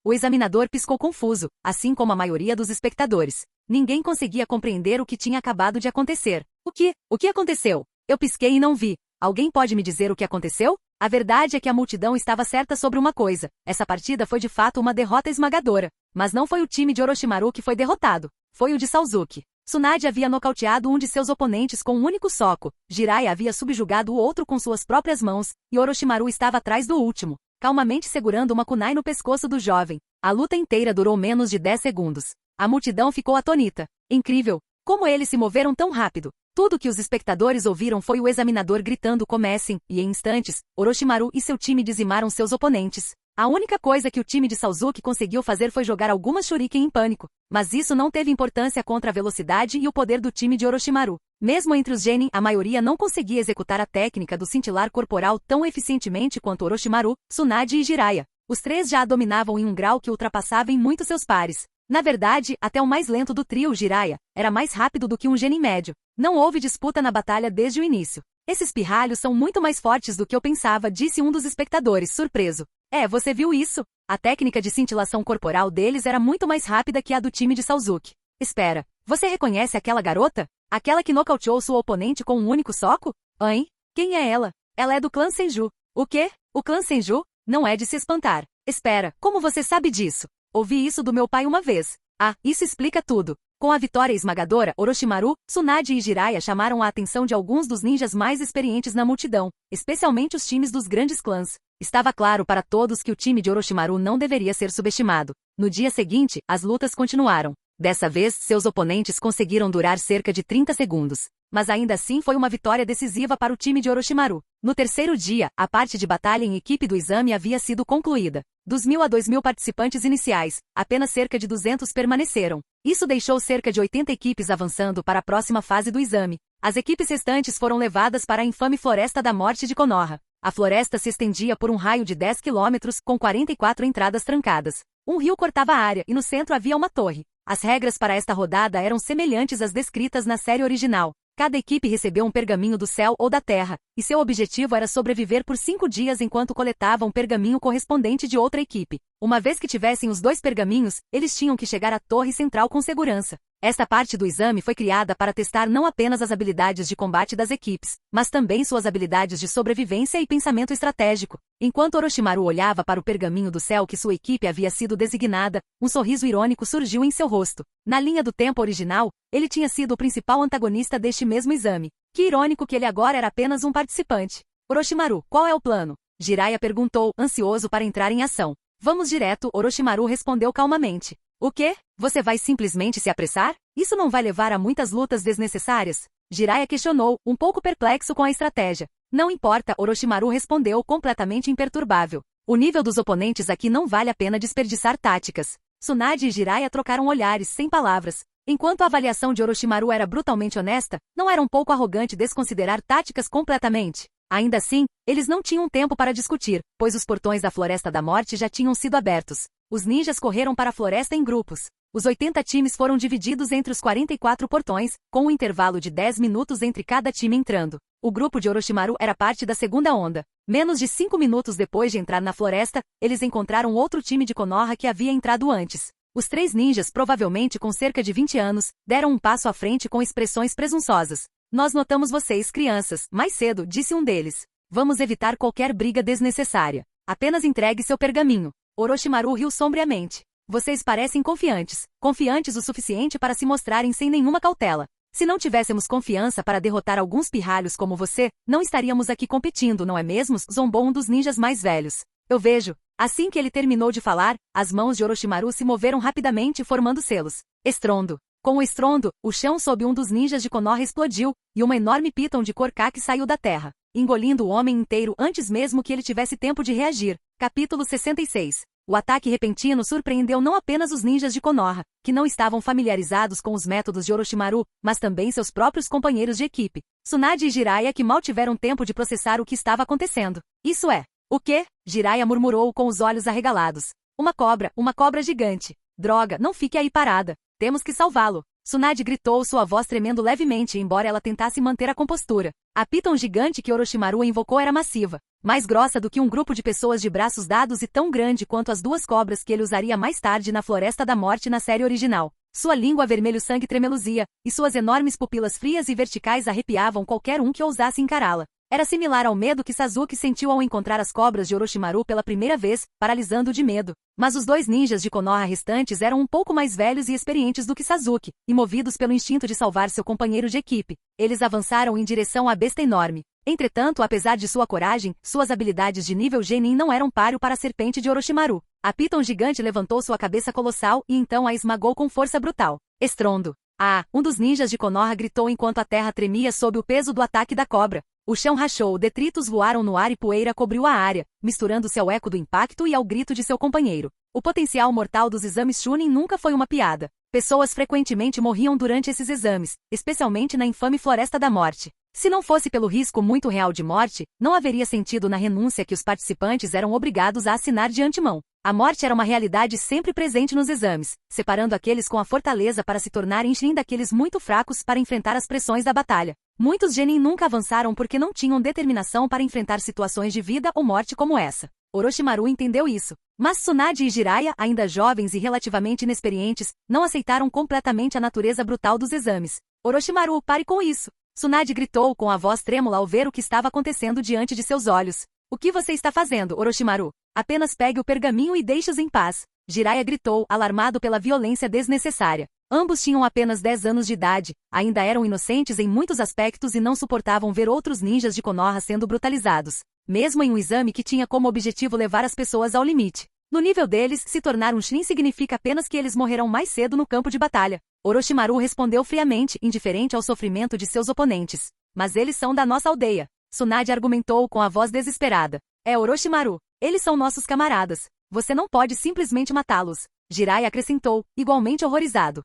O examinador piscou confuso, assim como a maioria dos espectadores. Ninguém conseguia compreender o que tinha acabado de acontecer. O que aconteceu? Eu pisquei e não vi. Alguém pode me dizer o que aconteceu? A verdade é que a multidão estava certa sobre uma coisa. Essa partida foi de fato uma derrota esmagadora. Mas não foi o time de Orochimaru que foi derrotado. Foi o de Sasuke. Tsunade havia nocauteado um de seus oponentes com um único soco, Jiraiya havia subjugado o outro com suas próprias mãos, e Orochimaru estava atrás do último, calmamente segurando uma kunai no pescoço do jovem. A luta inteira durou menos de 10 segundos. A multidão ficou atônita. Incrível! Como eles se moveram tão rápido! Tudo que os espectadores ouviram foi o examinador gritando comecem, e em instantes, Orochimaru e seu time dizimaram seus oponentes. A única coisa que o time de Sasuke conseguiu fazer foi jogar algumas shuriken em pânico, mas isso não teve importância contra a velocidade e o poder do time de Orochimaru. Mesmo entre os genin, a maioria não conseguia executar a técnica do cintilar corporal tão eficientemente quanto Orochimaru, Tsunade e Jiraiya. Os três já a dominavam em um grau que ultrapassava em muito seus pares. Na verdade, até o mais lento do trio, Jiraiya, era mais rápido do que um genin médio. Não houve disputa na batalha desde o início. Esses pirralhos são muito mais fortes do que eu pensava, disse um dos espectadores, surpreso. Você viu isso? A técnica de cintilação corporal deles era muito mais rápida que a do time de Sasuke. Espera, você reconhece aquela garota? Aquela que nocauteou sua oponente com um único soco? Hein? Quem é ela? Ela é do clã Senju. O quê? O clã Senju? Não é de se espantar. Espera, como você sabe disso? Ouvi isso do meu pai uma vez. Ah, isso explica tudo. Com a vitória esmagadora, Orochimaru, Tsunade e Jiraiya chamaram a atenção de alguns dos ninjas mais experientes na multidão, especialmente os times dos grandes clãs. Estava claro para todos que o time de Orochimaru não deveria ser subestimado. No dia seguinte, as lutas continuaram. Dessa vez, seus oponentes conseguiram durar cerca de 30 segundos. Mas ainda assim foi uma vitória decisiva para o time de Orochimaru. No terceiro dia, a parte de batalha em equipe do exame havia sido concluída. Dos 1.000 a 2.000 participantes iniciais, apenas cerca de 200 permaneceram. Isso deixou cerca de 80 equipes avançando para a próxima fase do exame. As equipes restantes foram levadas para a infame Floresta da Morte de Konoha. A floresta se estendia por um raio de 10 quilômetros, com 44 entradas trancadas. Um rio cortava a área e no centro havia uma torre. As regras para esta rodada eram semelhantes às descritas na série original. Cada equipe recebeu um pergaminho do céu ou da terra, e seu objetivo era sobreviver por 5 dias enquanto coletavam um pergaminho correspondente de outra equipe. Uma vez que tivessem os 2 pergaminhos, eles tinham que chegar à torre central com segurança. Esta parte do exame foi criada para testar não apenas as habilidades de combate das equipes, mas também suas habilidades de sobrevivência e pensamento estratégico. Enquanto Orochimaru olhava para o pergaminho do céu que sua equipe havia sido designada, um sorriso irônico surgiu em seu rosto. Na linha do tempo original, ele tinha sido o principal antagonista deste mesmo exame. Que irônico que ele agora era apenas um participante. Orochimaru, qual é o plano? Jiraiya perguntou, ansioso para entrar em ação. Vamos direto, Orochimaru respondeu calmamente. O quê? Você vai simplesmente se apressar? Isso não vai levar a muitas lutas desnecessárias? Jiraiya questionou, um pouco perplexo com a estratégia. Não importa, Orochimaru respondeu completamente imperturbável. O nível dos oponentes aqui não vale a pena desperdiçar táticas. Tsunade e Jiraiya trocaram olhares, sem palavras. Enquanto a avaliação de Orochimaru era brutalmente honesta, não era um pouco arrogante desconsiderar táticas completamente. Ainda assim, eles não tinham tempo para discutir, pois os portões da Floresta da Morte já tinham sido abertos. Os ninjas correram para a floresta em grupos. Os 80 times foram divididos entre os 44 portões, com um intervalo de 10 minutos entre cada time entrando. O grupo de Orochimaru era parte da segunda onda. Menos de 5 minutos depois de entrar na floresta, eles encontraram outro time de Konoha que havia entrado antes. Os 3 ninjas, provavelmente com cerca de 20 anos, deram um passo à frente com expressões presunçosas. Nós notamos vocês, crianças, mais cedo, disse um deles. Vamos evitar qualquer briga desnecessária. Apenas entregue seu pergaminho. Orochimaru riu sombriamente. Vocês parecem confiantes. Confiantes o suficiente para se mostrarem sem nenhuma cautela. Se não tivéssemos confiança para derrotar alguns pirralhos como você, não estaríamos aqui competindo, não é mesmo? Zombou um dos ninjas mais velhos. Eu vejo. Assim que ele terminou de falar, as mãos de Orochimaru se moveram rapidamente formando selos. Estrondo. Com o estrondo, o chão sob um dos ninjas de Konoha explodiu, e uma enorme piton de cor caqui saiu da terra, engolindo o homem inteiro antes mesmo que ele tivesse tempo de reagir. Capítulo 66. O ataque repentino surpreendeu não apenas os ninjas de Konoha, que não estavam familiarizados com os métodos de Orochimaru, mas também seus próprios companheiros de equipe, Tsunade e Jiraiya, que mal tiveram tempo de processar o que estava acontecendo. Isso é. O quê? Jiraiya murmurou com os olhos arregalados. Uma cobra gigante. Droga, não fique aí parada. Temos que salvá-lo. Tsunade gritou, sua voz tremendo levemente embora ela tentasse manter a compostura. A piton gigante que Orochimaru invocou era massiva, mais grossa do que um grupo de pessoas de braços dados e tão grande quanto as 2 cobras que ele usaria mais tarde na Floresta da Morte na série original. Sua língua vermelho-sangue tremeluzia, e suas enormes pupilas frias e verticais arrepiavam qualquer um que ousasse encará-la. Era similar ao medo que Sasuke sentiu ao encontrar as cobras de Orochimaru pela primeira vez, paralisando de medo. Mas os 2 ninjas de Konoha restantes eram um pouco mais velhos e experientes do que Sasuke, e movidos pelo instinto de salvar seu companheiro de equipe, eles avançaram em direção à besta enorme. Entretanto, apesar de sua coragem, suas habilidades de nível Genin não eram páreo para a serpente de Orochimaru. A piton gigante levantou sua cabeça colossal e então a esmagou com força brutal. Estrondo. Ah! Um dos ninjas de Konoha gritou enquanto a terra tremia sob o peso do ataque da cobra. O chão rachou, detritos voaram no ar e poeira cobriu a área, misturando-se ao eco do impacto e ao grito de seu companheiro. O potencial mortal dos exames Chunin nunca foi uma piada. Pessoas frequentemente morriam durante esses exames, especialmente na infame Floresta da Morte. Se não fosse pelo risco muito real de morte, não haveria sentido na renúncia que os participantes eram obrigados a assinar de antemão. A morte era uma realidade sempre presente nos exames, separando aqueles com a fortaleza para se tornarem Chunin daqueles muito fracos para enfrentar as pressões da batalha. Muitos Genin nunca avançaram porque não tinham determinação para enfrentar situações de vida ou morte como essa. Orochimaru entendeu isso. Mas Tsunade e Jiraiya, ainda jovens e relativamente inexperientes, não aceitaram completamente a natureza brutal dos exames. Orochimaru, pare com isso! Tsunade gritou com a voz trêmula ao ver o que estava acontecendo diante de seus olhos. O que você está fazendo, Orochimaru? Apenas pegue o pergaminho e deixe-os em paz. Jiraiya gritou, alarmado pela violência desnecessária. Ambos tinham apenas 10 anos de idade, ainda eram inocentes em muitos aspectos e não suportavam ver outros ninjas de Konoha sendo brutalizados, mesmo em um exame que tinha como objetivo levar as pessoas ao limite. No nível deles, se tornar um Chunin significa apenas que eles morrerão mais cedo no campo de batalha. Orochimaru respondeu friamente, indiferente ao sofrimento de seus oponentes. Mas eles são da nossa aldeia. Tsunade argumentou com a voz desesperada. É Orochimaru. Eles são nossos camaradas. Você não pode simplesmente matá-los. Jiraiya acrescentou, igualmente horrorizado.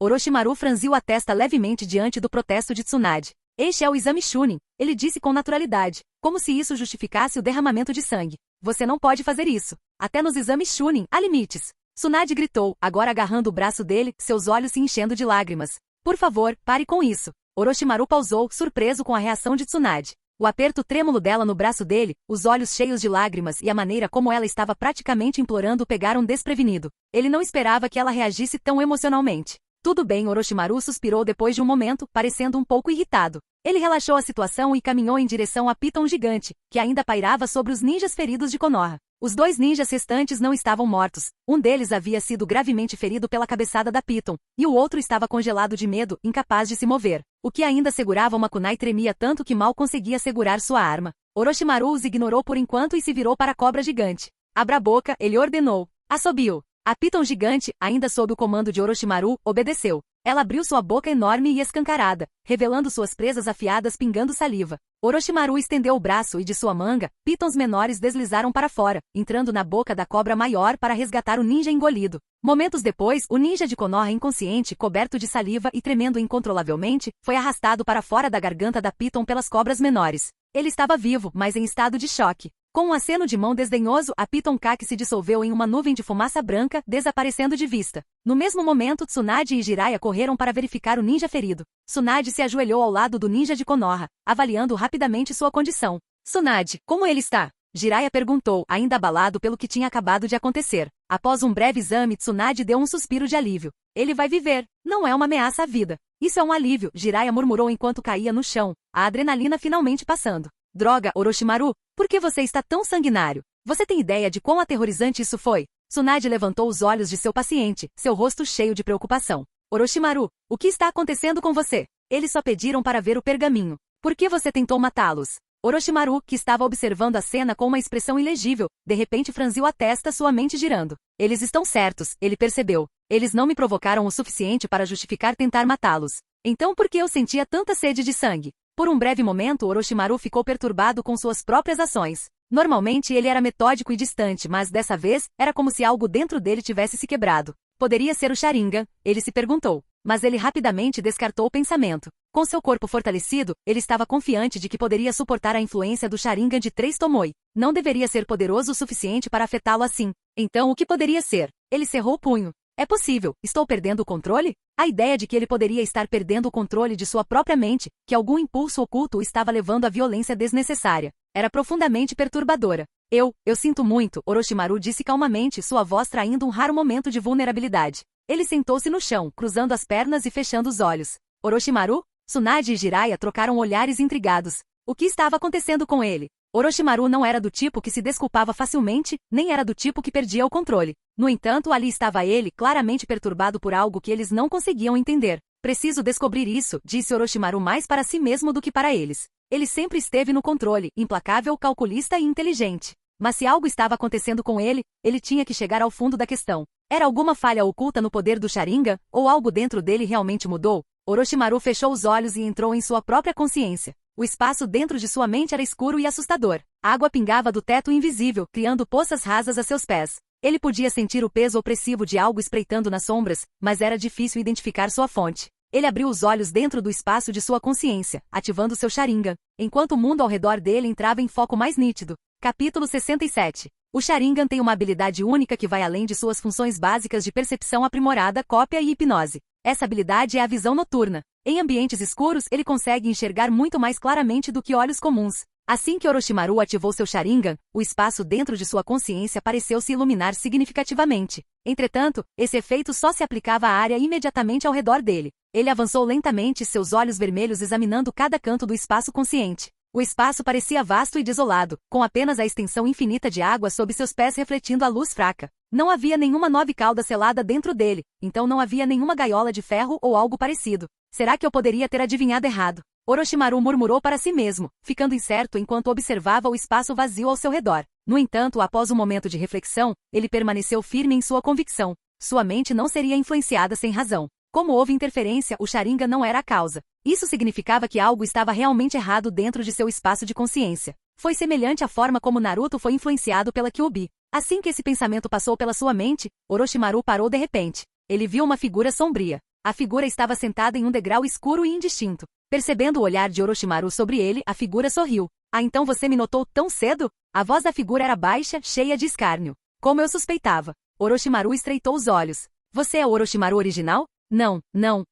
Orochimaru franziu a testa levemente diante do protesto de Tsunade. Este é o exame Chunin, ele disse com naturalidade, como se isso justificasse o derramamento de sangue. Você não pode fazer isso. Até nos exames Chunin, há limites. Tsunade gritou, agora agarrando o braço dele, seus olhos se enchendo de lágrimas. Por favor, pare com isso. Orochimaru pausou, surpreso com a reação de Tsunade. O aperto trêmulo dela no braço dele, os olhos cheios de lágrimas e a maneira como ela estava praticamente implorando o pegaram desprevenido. Ele não esperava que ela reagisse tão emocionalmente. Tudo bem, Orochimaru suspirou depois de um momento, parecendo um pouco irritado. Ele relaxou a situação e caminhou em direção à piton gigante, que ainda pairava sobre os ninjas feridos de Konoha. Os 2 ninjas restantes não estavam mortos. Um deles havia sido gravemente ferido pela cabeçada da piton, e o outro estava congelado de medo, incapaz de se mover. O que ainda segurava uma kunai tremia tanto que mal conseguia segurar sua arma. Orochimaru os ignorou por enquanto e se virou para a cobra gigante. Abra a boca, ele ordenou. Assobiou. A piton gigante, ainda sob o comando de Orochimaru, obedeceu. Ela abriu sua boca enorme e escancarada, revelando suas presas afiadas pingando saliva. Orochimaru estendeu o braço e de sua manga, pitons menores deslizaram para fora, entrando na boca da cobra maior para resgatar o ninja engolido. Momentos depois, o ninja de Konoha inconsciente, coberto de saliva e tremendo incontrolavelmente, foi arrastado para fora da garganta da piton pelas cobras menores. Ele estava vivo, mas em estado de choque. Com um aceno de mão desdenhoso, a Piton Kaki se dissolveu em uma nuvem de fumaça branca, desaparecendo de vista. No mesmo momento, Tsunade e Jiraiya correram para verificar o ninja ferido. Tsunade se ajoelhou ao lado do ninja de Konoha, avaliando rapidamente sua condição. Tsunade, como ele está? Jiraiya perguntou, ainda abalado pelo que tinha acabado de acontecer. Após um breve exame, Tsunade deu um suspiro de alívio. Ele vai viver. Não é uma ameaça à vida. Isso é um alívio, Jiraiya murmurou enquanto caía no chão, a adrenalina finalmente passando. Droga, Orochimaru, por que você está tão sanguinário? Você tem ideia de quão aterrorizante isso foi? Tsunade levantou os olhos de seu paciente, seu rosto cheio de preocupação. Orochimaru, o que está acontecendo com você? Eles só pediram para ver o pergaminho. Por que você tentou matá-los? Orochimaru, que estava observando a cena com uma expressão ilegível, de repente franziu a testa, sua mente girando. Eles estão certos, ele percebeu. Eles não me provocaram o suficiente para justificar tentar matá-los. Então por que eu sentia tanta sede de sangue? Por um breve momento, Orochimaru ficou perturbado com suas próprias ações. Normalmente ele era metódico e distante, mas dessa vez, era como se algo dentro dele tivesse se quebrado. Poderia ser o Sharingan, ele se perguntou. Mas ele rapidamente descartou o pensamento. Com seu corpo fortalecido, ele estava confiante de que poderia suportar a influência do Sharingan de 3 Tomoe. Não deveria ser poderoso o suficiente para afetá-lo assim. Então o que poderia ser? Ele cerrou o punho. É possível, estou perdendo o controle? A ideia de que ele poderia estar perdendo o controle de sua própria mente, que algum impulso oculto o estava levando à violência desnecessária, era profundamente perturbadora. Eu sinto muito, Orochimaru disse calmamente, sua voz traindo um raro momento de vulnerabilidade. Ele sentou-se no chão, cruzando as pernas e fechando os olhos. Orochimaru? Tsunade e Jiraiya trocaram olhares intrigados. O que estava acontecendo com ele? Orochimaru não era do tipo que se desculpava facilmente, nem era do tipo que perdia o controle. No entanto, ali estava ele, claramente perturbado por algo que eles não conseguiam entender. Preciso descobrir isso, disse Orochimaru mais para si mesmo do que para eles. Ele sempre esteve no controle, implacável, calculista e inteligente. Mas se algo estava acontecendo com ele, ele tinha que chegar ao fundo da questão. Era alguma falha oculta no poder do Sharingan, ou algo dentro dele realmente mudou? Orochimaru fechou os olhos e entrou em sua própria consciência. O espaço dentro de sua mente era escuro e assustador. A água pingava do teto invisível, criando poças rasas a seus pés. Ele podia sentir o peso opressivo de algo espreitando nas sombras, mas era difícil identificar sua fonte. Ele abriu os olhos dentro do espaço de sua consciência, ativando seu Sharingan, enquanto o mundo ao redor dele entrava em foco mais nítido. Capítulo 67. O Sharingan tem uma habilidade única que vai além de suas funções básicas de percepção aprimorada, cópia e hipnose. Essa habilidade é a visão noturna. Em ambientes escuros, ele consegue enxergar muito mais claramente do que olhos comuns. Assim que Orochimaru ativou seu Sharingan, o espaço dentro de sua consciência pareceu se iluminar significativamente. Entretanto, esse efeito só se aplicava à área imediatamente ao redor dele. Ele avançou lentamente, seus olhos vermelhos examinando cada canto do espaço consciente. O espaço parecia vasto e desolado, com apenas a extensão infinita de água sob seus pés refletindo a luz fraca. Não havia nenhuma nove cauda selada dentro dele, então não havia nenhuma gaiola de ferro ou algo parecido. Será que eu poderia ter adivinhado errado? Orochimaru murmurou para si mesmo, ficando incerto enquanto observava o espaço vazio ao seu redor. No entanto, após um momento de reflexão, ele permaneceu firme em sua convicção. Sua mente não seria influenciada sem razão. Como houve interferência, o Sharingan não era a causa. Isso significava que algo estava realmente errado dentro de seu espaço de consciência. Foi semelhante à forma como Naruto foi influenciado pela Kyuubi. Assim que esse pensamento passou pela sua mente, Orochimaru parou de repente. Ele viu uma figura sombria. A figura estava sentada em um degrau escuro e indistinto. Percebendo o olhar de Orochimaru sobre ele, a figura sorriu. Ah, então você me notou tão cedo? A voz da figura era baixa, cheia de escárnio. Como eu suspeitava. Orochimaru estreitou os olhos. Você é o Orochimaru original? Não.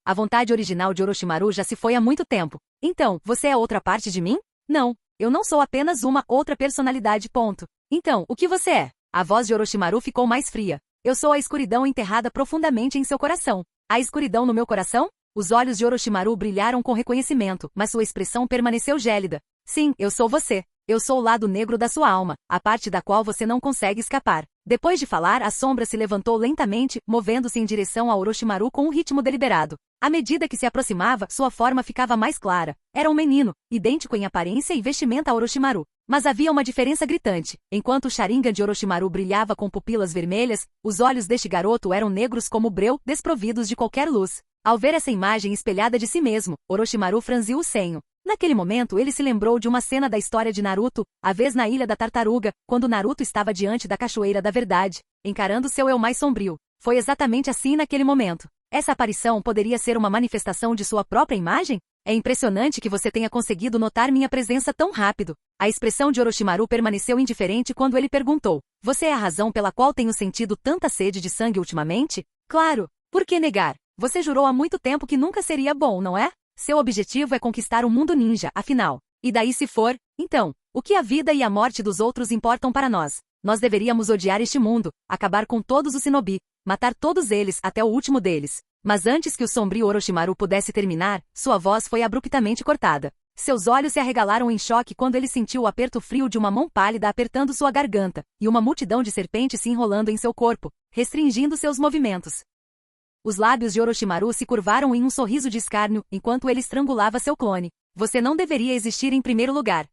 A vontade original de Orochimaru já se foi há muito tempo. Então, você é outra parte de mim? Não. Eu não sou apenas uma outra personalidade. Ponto. Então, o que você é? A voz de Orochimaru ficou mais fria. Eu sou a escuridão enterrada profundamente em seu coração. A escuridão no meu coração? Os olhos de Orochimaru brilharam com reconhecimento, mas sua expressão permaneceu gélida. Sim, eu sou você. Eu sou o lado negro da sua alma, a parte da qual você não consegue escapar. Depois de falar, a sombra se levantou lentamente, movendo-se em direção a Orochimaru com um ritmo deliberado. À medida que se aproximava, sua forma ficava mais clara. Era um menino, idêntico em aparência e vestimenta a Orochimaru. Mas havia uma diferença gritante. Enquanto o Sharingan de Orochimaru brilhava com pupilas vermelhas, os olhos deste garoto eram negros como breu, desprovidos de qualquer luz. Ao ver essa imagem espelhada de si mesmo, Orochimaru franziu o senho. Naquele momento ele se lembrou de uma cena da história de Naruto, a vez na Ilha da Tartaruga, quando Naruto estava diante da Cachoeira da Verdade, encarando seu eu mais sombrio. Foi exatamente assim naquele momento. Essa aparição poderia ser uma manifestação de sua própria imagem? É impressionante que você tenha conseguido notar minha presença tão rápido. A expressão de Orochimaru permaneceu indiferente quando ele perguntou: você é a razão pela qual tenho sentido tanta sede de sangue ultimamente? Claro, por que negar? Você jurou há muito tempo que nunca seria bom, não é? Seu objetivo é conquistar o mundo ninja, afinal. E daí se for, então, o que a vida e a morte dos outros importam para nós? Nós deveríamos odiar este mundo, acabar com todos os shinobi, matar todos eles até o último deles. Mas antes que o sombrio Orochimaru pudesse terminar, sua voz foi abruptamente cortada. Seus olhos se arregalaram em choque quando ele sentiu o aperto frio de uma mão pálida apertando sua garganta, e uma multidão de serpentes se enrolando em seu corpo, restringindo seus movimentos. Os lábios de Orochimaru se curvaram em um sorriso de escárnio, enquanto ele estrangulava seu clone. Você não deveria existir em primeiro lugar.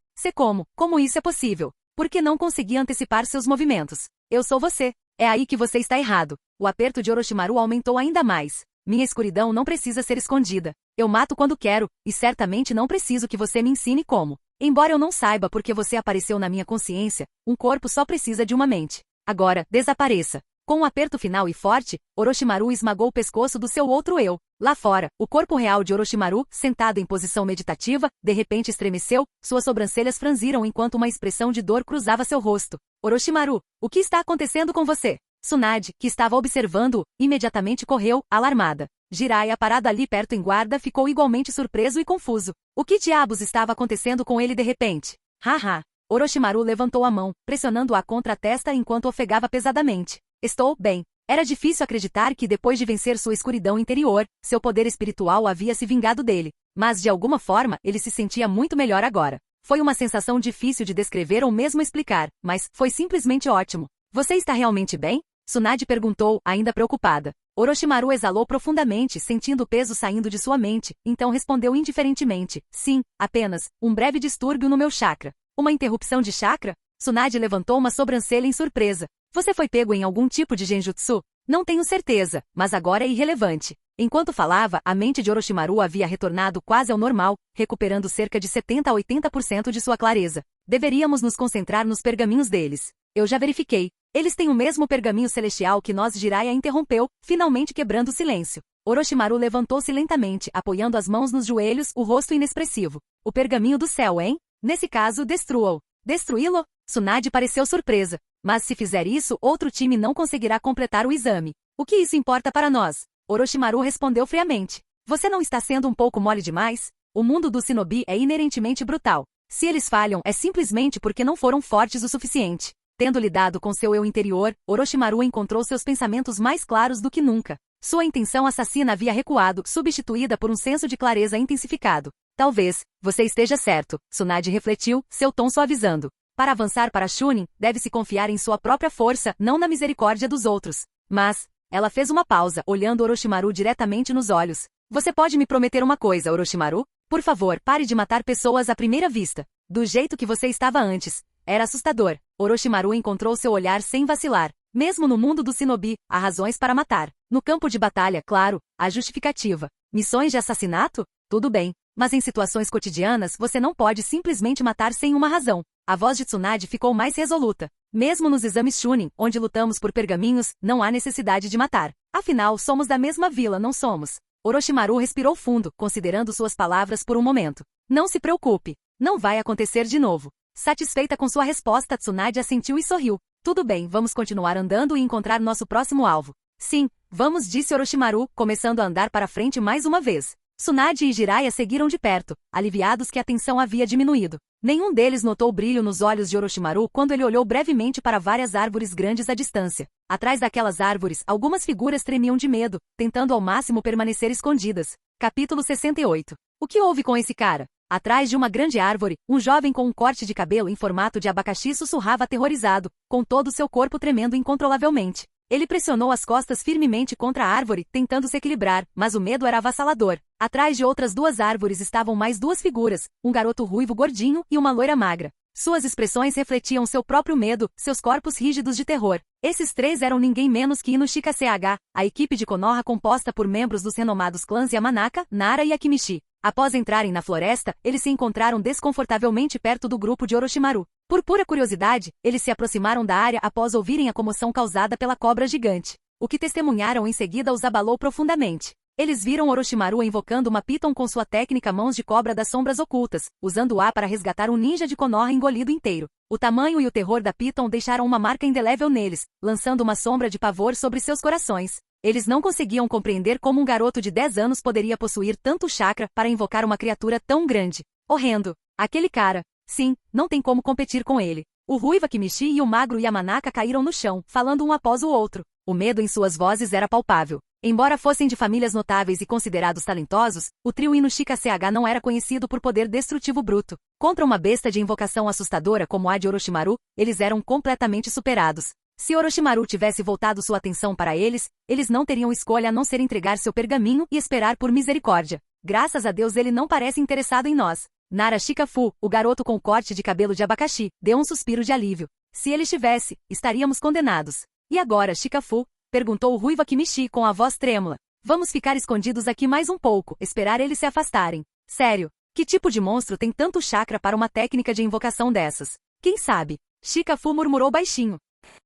Como isso é possível? Por que não conseguia antecipar seus movimentos? Eu sou você. É aí que você está errado. O aperto de Orochimaru aumentou ainda mais. Minha escuridão não precisa ser escondida. Eu mato quando quero, e certamente não preciso que você me ensine como. Embora eu não saiba por que você apareceu na minha consciência, um corpo só precisa de uma mente. Agora, desapareça. Com um aperto final e forte, Orochimaru esmagou o pescoço do seu outro eu. Lá fora, o corpo real de Orochimaru, sentado em posição meditativa, de repente estremeceu, suas sobrancelhas franziram enquanto uma expressão de dor cruzava seu rosto. Orochimaru, o que está acontecendo com você? Tsunade, que estava observando-o, imediatamente correu, alarmada. Jiraiya, parado ali perto em guarda, ficou igualmente surpreso e confuso. O que diabos estava acontecendo com ele de repente? Haha. Orochimaru levantou a mão, pressionando-a contra a testa enquanto ofegava pesadamente. Estou bem. Era difícil acreditar que depois de vencer sua escuridão interior, seu poder espiritual havia se vingado dele. Mas de alguma forma, ele se sentia muito melhor agora. Foi uma sensação difícil de descrever ou mesmo explicar, mas foi simplesmente ótimo. Você está realmente bem? Tsunade perguntou, ainda preocupada. Orochimaru exalou profundamente, sentindo o peso saindo de sua mente, então respondeu indiferentemente. Sim, apenas, um breve distúrbio no meu chakra. Uma interrupção de chakra? Tsunade levantou uma sobrancelha em surpresa. Você foi pego em algum tipo de genjutsu? Não tenho certeza, mas agora é irrelevante. Enquanto falava, a mente de Orochimaru havia retornado quase ao normal, recuperando cerca de 70 a 80% de sua clareza. Deveríamos nos concentrar nos pergaminhos deles. Eu já verifiquei. Eles têm o mesmo pergaminho celestial que nós. Jiraiya interrompeu, finalmente quebrando o silêncio. Orochimaru levantou-se lentamente, apoiando as mãos nos joelhos, o rosto inexpressivo. O pergaminho do céu, hein? Nesse caso, destrua-o. Destruí-lo? Tsunade pareceu surpresa. Mas se fizer isso, outro time não conseguirá completar o exame. O que isso importa para nós? Orochimaru respondeu friamente. Você não está sendo um pouco mole demais? O mundo do shinobi é inerentemente brutal. Se eles falham, é simplesmente porque não foram fortes o suficiente. Tendo lidado com seu eu interior, Orochimaru encontrou seus pensamentos mais claros do que nunca. Sua intenção assassina havia recuado, substituída por um senso de clareza intensificado. Talvez, você esteja certo, Tsunade refletiu, seu tom suavizando. Para avançar para Chunin, deve-se confiar em sua própria força, não na misericórdia dos outros. Mas, ela fez uma pausa, olhando Orochimaru diretamente nos olhos. Você pode me prometer uma coisa, Orochimaru? Por favor, pare de matar pessoas à primeira vista. Do jeito que você estava antes. Era assustador. Orochimaru encontrou seu olhar sem vacilar. Mesmo no mundo do shinobi, há razões para matar. No campo de batalha, claro, há justificativa. Missões de assassinato? Tudo bem. Mas em situações cotidianas, você não pode simplesmente matar sem uma razão. A voz de Tsunade ficou mais resoluta. Mesmo nos exames Chunin, onde lutamos por pergaminhos, não há necessidade de matar. Afinal, somos da mesma vila, não somos? Orochimaru respirou fundo, considerando suas palavras por um momento. Não se preocupe. Não vai acontecer de novo. Satisfeita com sua resposta, Tsunade assentiu e sorriu. Tudo bem, vamos continuar andando e encontrar nosso próximo alvo. Sim, vamos, disse Orochimaru, começando a andar para frente mais uma vez. Tsunade e Jiraiya seguiram de perto, aliviados que a tensão havia diminuído. Nenhum deles notou o brilho nos olhos de Orochimaru quando ele olhou brevemente para várias árvores grandes à distância. Atrás daquelas árvores, algumas figuras tremiam de medo, tentando ao máximo permanecer escondidas. Capítulo 68. O que houve com esse cara? Atrás de uma grande árvore, um jovem com um corte de cabelo em formato de abacaxi sussurrava aterrorizado, com todo o seu corpo tremendo incontrolavelmente. Ele pressionou as costas firmemente contra a árvore, tentando se equilibrar, mas o medo era avassalador. Atrás de outras duas árvores estavam mais duas figuras, um garoto ruivo gordinho e uma loira magra. Suas expressões refletiam seu próprio medo, seus corpos rígidos de terror. Esses três eram ninguém menos que Inushika CH, a equipe de Konoha composta por membros dos renomados clãs Yamanaka, Nara e Akimichi. Após entrarem na floresta, eles se encontraram desconfortavelmente perto do grupo de Orochimaru. Por pura curiosidade, eles se aproximaram da área após ouvirem a comoção causada pela cobra gigante. O que testemunharam em seguida os abalou profundamente. Eles viram Orochimaru invocando uma Piton com sua técnica Mãos de Cobra das Sombras Ocultas, usando-a para resgatar um ninja de Konoha engolido inteiro. O tamanho e o terror da Piton deixaram uma marca indelével neles, lançando uma sombra de pavor sobre seus corações. Eles não conseguiam compreender como um garoto de 10 anos poderia possuir tanto chakra para invocar uma criatura tão grande. Horrendo. Aquele cara. Sim, não tem como competir com ele. O Ruiva Kimichi e o magro Yamanaka caíram no chão, falando um após o outro. O medo em suas vozes era palpável. Embora fossem de famílias notáveis e considerados talentosos, o trio Inushika CH não era conhecido por poder destrutivo bruto. Contra uma besta de invocação assustadora como a de Orochimaru, eles eram completamente superados. Se Orochimaru tivesse voltado sua atenção para eles, eles não teriam escolha a não ser entregar seu pergaminho e esperar por misericórdia. Graças a Deus ele não parece interessado em nós. Nara Shikafu, o garoto com corte de cabelo de abacaxi, deu um suspiro de alívio. Se ele estivesse, estaríamos condenados. E agora, Shikafu? Perguntou o Ruiva Kimichi com a voz trêmula. Vamos ficar escondidos aqui mais um pouco, esperar eles se afastarem. Sério, que tipo de monstro tem tanto chakra para uma técnica de invocação dessas? Quem sabe? Shikafu murmurou baixinho.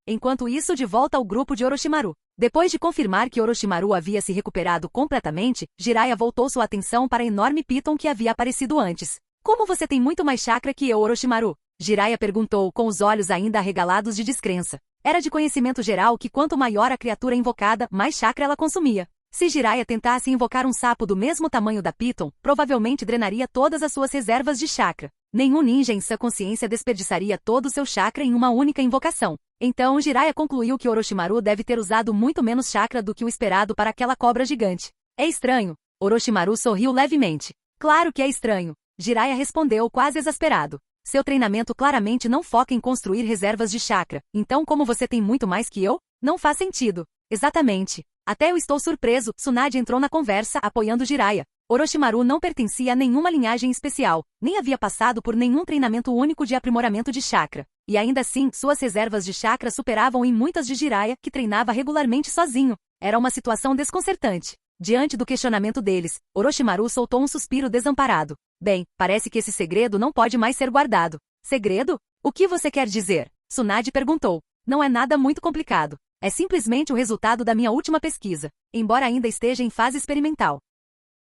Enquanto isso, de volta ao grupo de Orochimaru. Depois de confirmar que Orochimaru havia se recuperado completamente, Jiraiya voltou sua atenção para a enorme Piton que havia aparecido antes. Como você tem muito mais chakra que eu, Orochimaru? Jiraiya perguntou com os olhos ainda arregalados de descrença. Era de conhecimento geral que quanto maior a criatura invocada, mais chakra ela consumia. Se Jiraiya tentasse invocar um sapo do mesmo tamanho da Piton, provavelmente drenaria todas as suas reservas de chakra. Nenhum ninja em sua consciência desperdiçaria todo o seu chakra em uma única invocação. Então Jiraiya concluiu que Orochimaru deve ter usado muito menos chakra do que o esperado para aquela cobra gigante. É estranho. Orochimaru sorriu levemente. Claro que é estranho. Jiraiya respondeu quase exasperado. Seu treinamento claramente não foca em construir reservas de chakra. Então como você tem muito mais que eu? Não faz sentido. Exatamente. Até eu estou surpreso. Tsunade entrou na conversa apoiando Jiraiya. Orochimaru não pertencia a nenhuma linhagem especial, nem havia passado por nenhum treinamento único de aprimoramento de chakra. E ainda assim, suas reservas de chakra superavam em muitas de Jiraiya, que treinava regularmente sozinho. Era uma situação desconcertante. Diante do questionamento deles, Orochimaru soltou um suspiro desamparado. Bem, parece que esse segredo não pode mais ser guardado. Segredo? O que você quer dizer? Tsunade perguntou. Não é nada muito complicado. É simplesmente o resultado da minha última pesquisa, embora ainda esteja em fase experimental.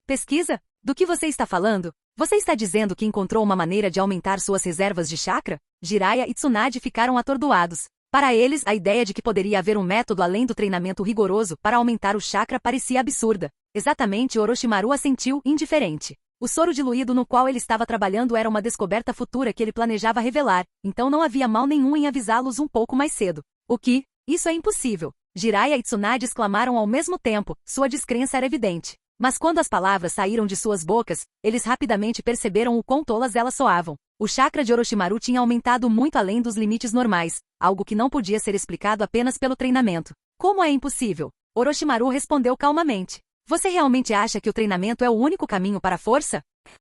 Pesquisa? Do que você está falando? Você está dizendo que encontrou uma maneira de aumentar suas reservas de chakra? Jiraiya e Tsunade ficaram atordoados. Para eles, a ideia de que poderia haver um método além do treinamento rigoroso para aumentar o chakra parecia absurda. Exatamente, Orochimaru assentiu, indiferente. O soro diluído no qual ele estava trabalhando era uma descoberta futura que ele planejava revelar, então não havia mal nenhum em avisá-los um pouco mais cedo. O que? Isso é impossível. Jiraiya e Tsunade exclamaram ao mesmo tempo, sua descrença era evidente. Mas quando as palavras saíram de suas bocas, eles rapidamente perceberam o quão tolas elas soavam. O chakra de Orochimaru tinha aumentado muito além dos limites normais, algo que não podia ser explicado apenas pelo treinamento. Como é impossível? Orochimaru respondeu calmamente. Você realmente acha que o treinamento é o único caminho para a força?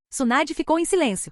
Tsunade ficou em silêncio.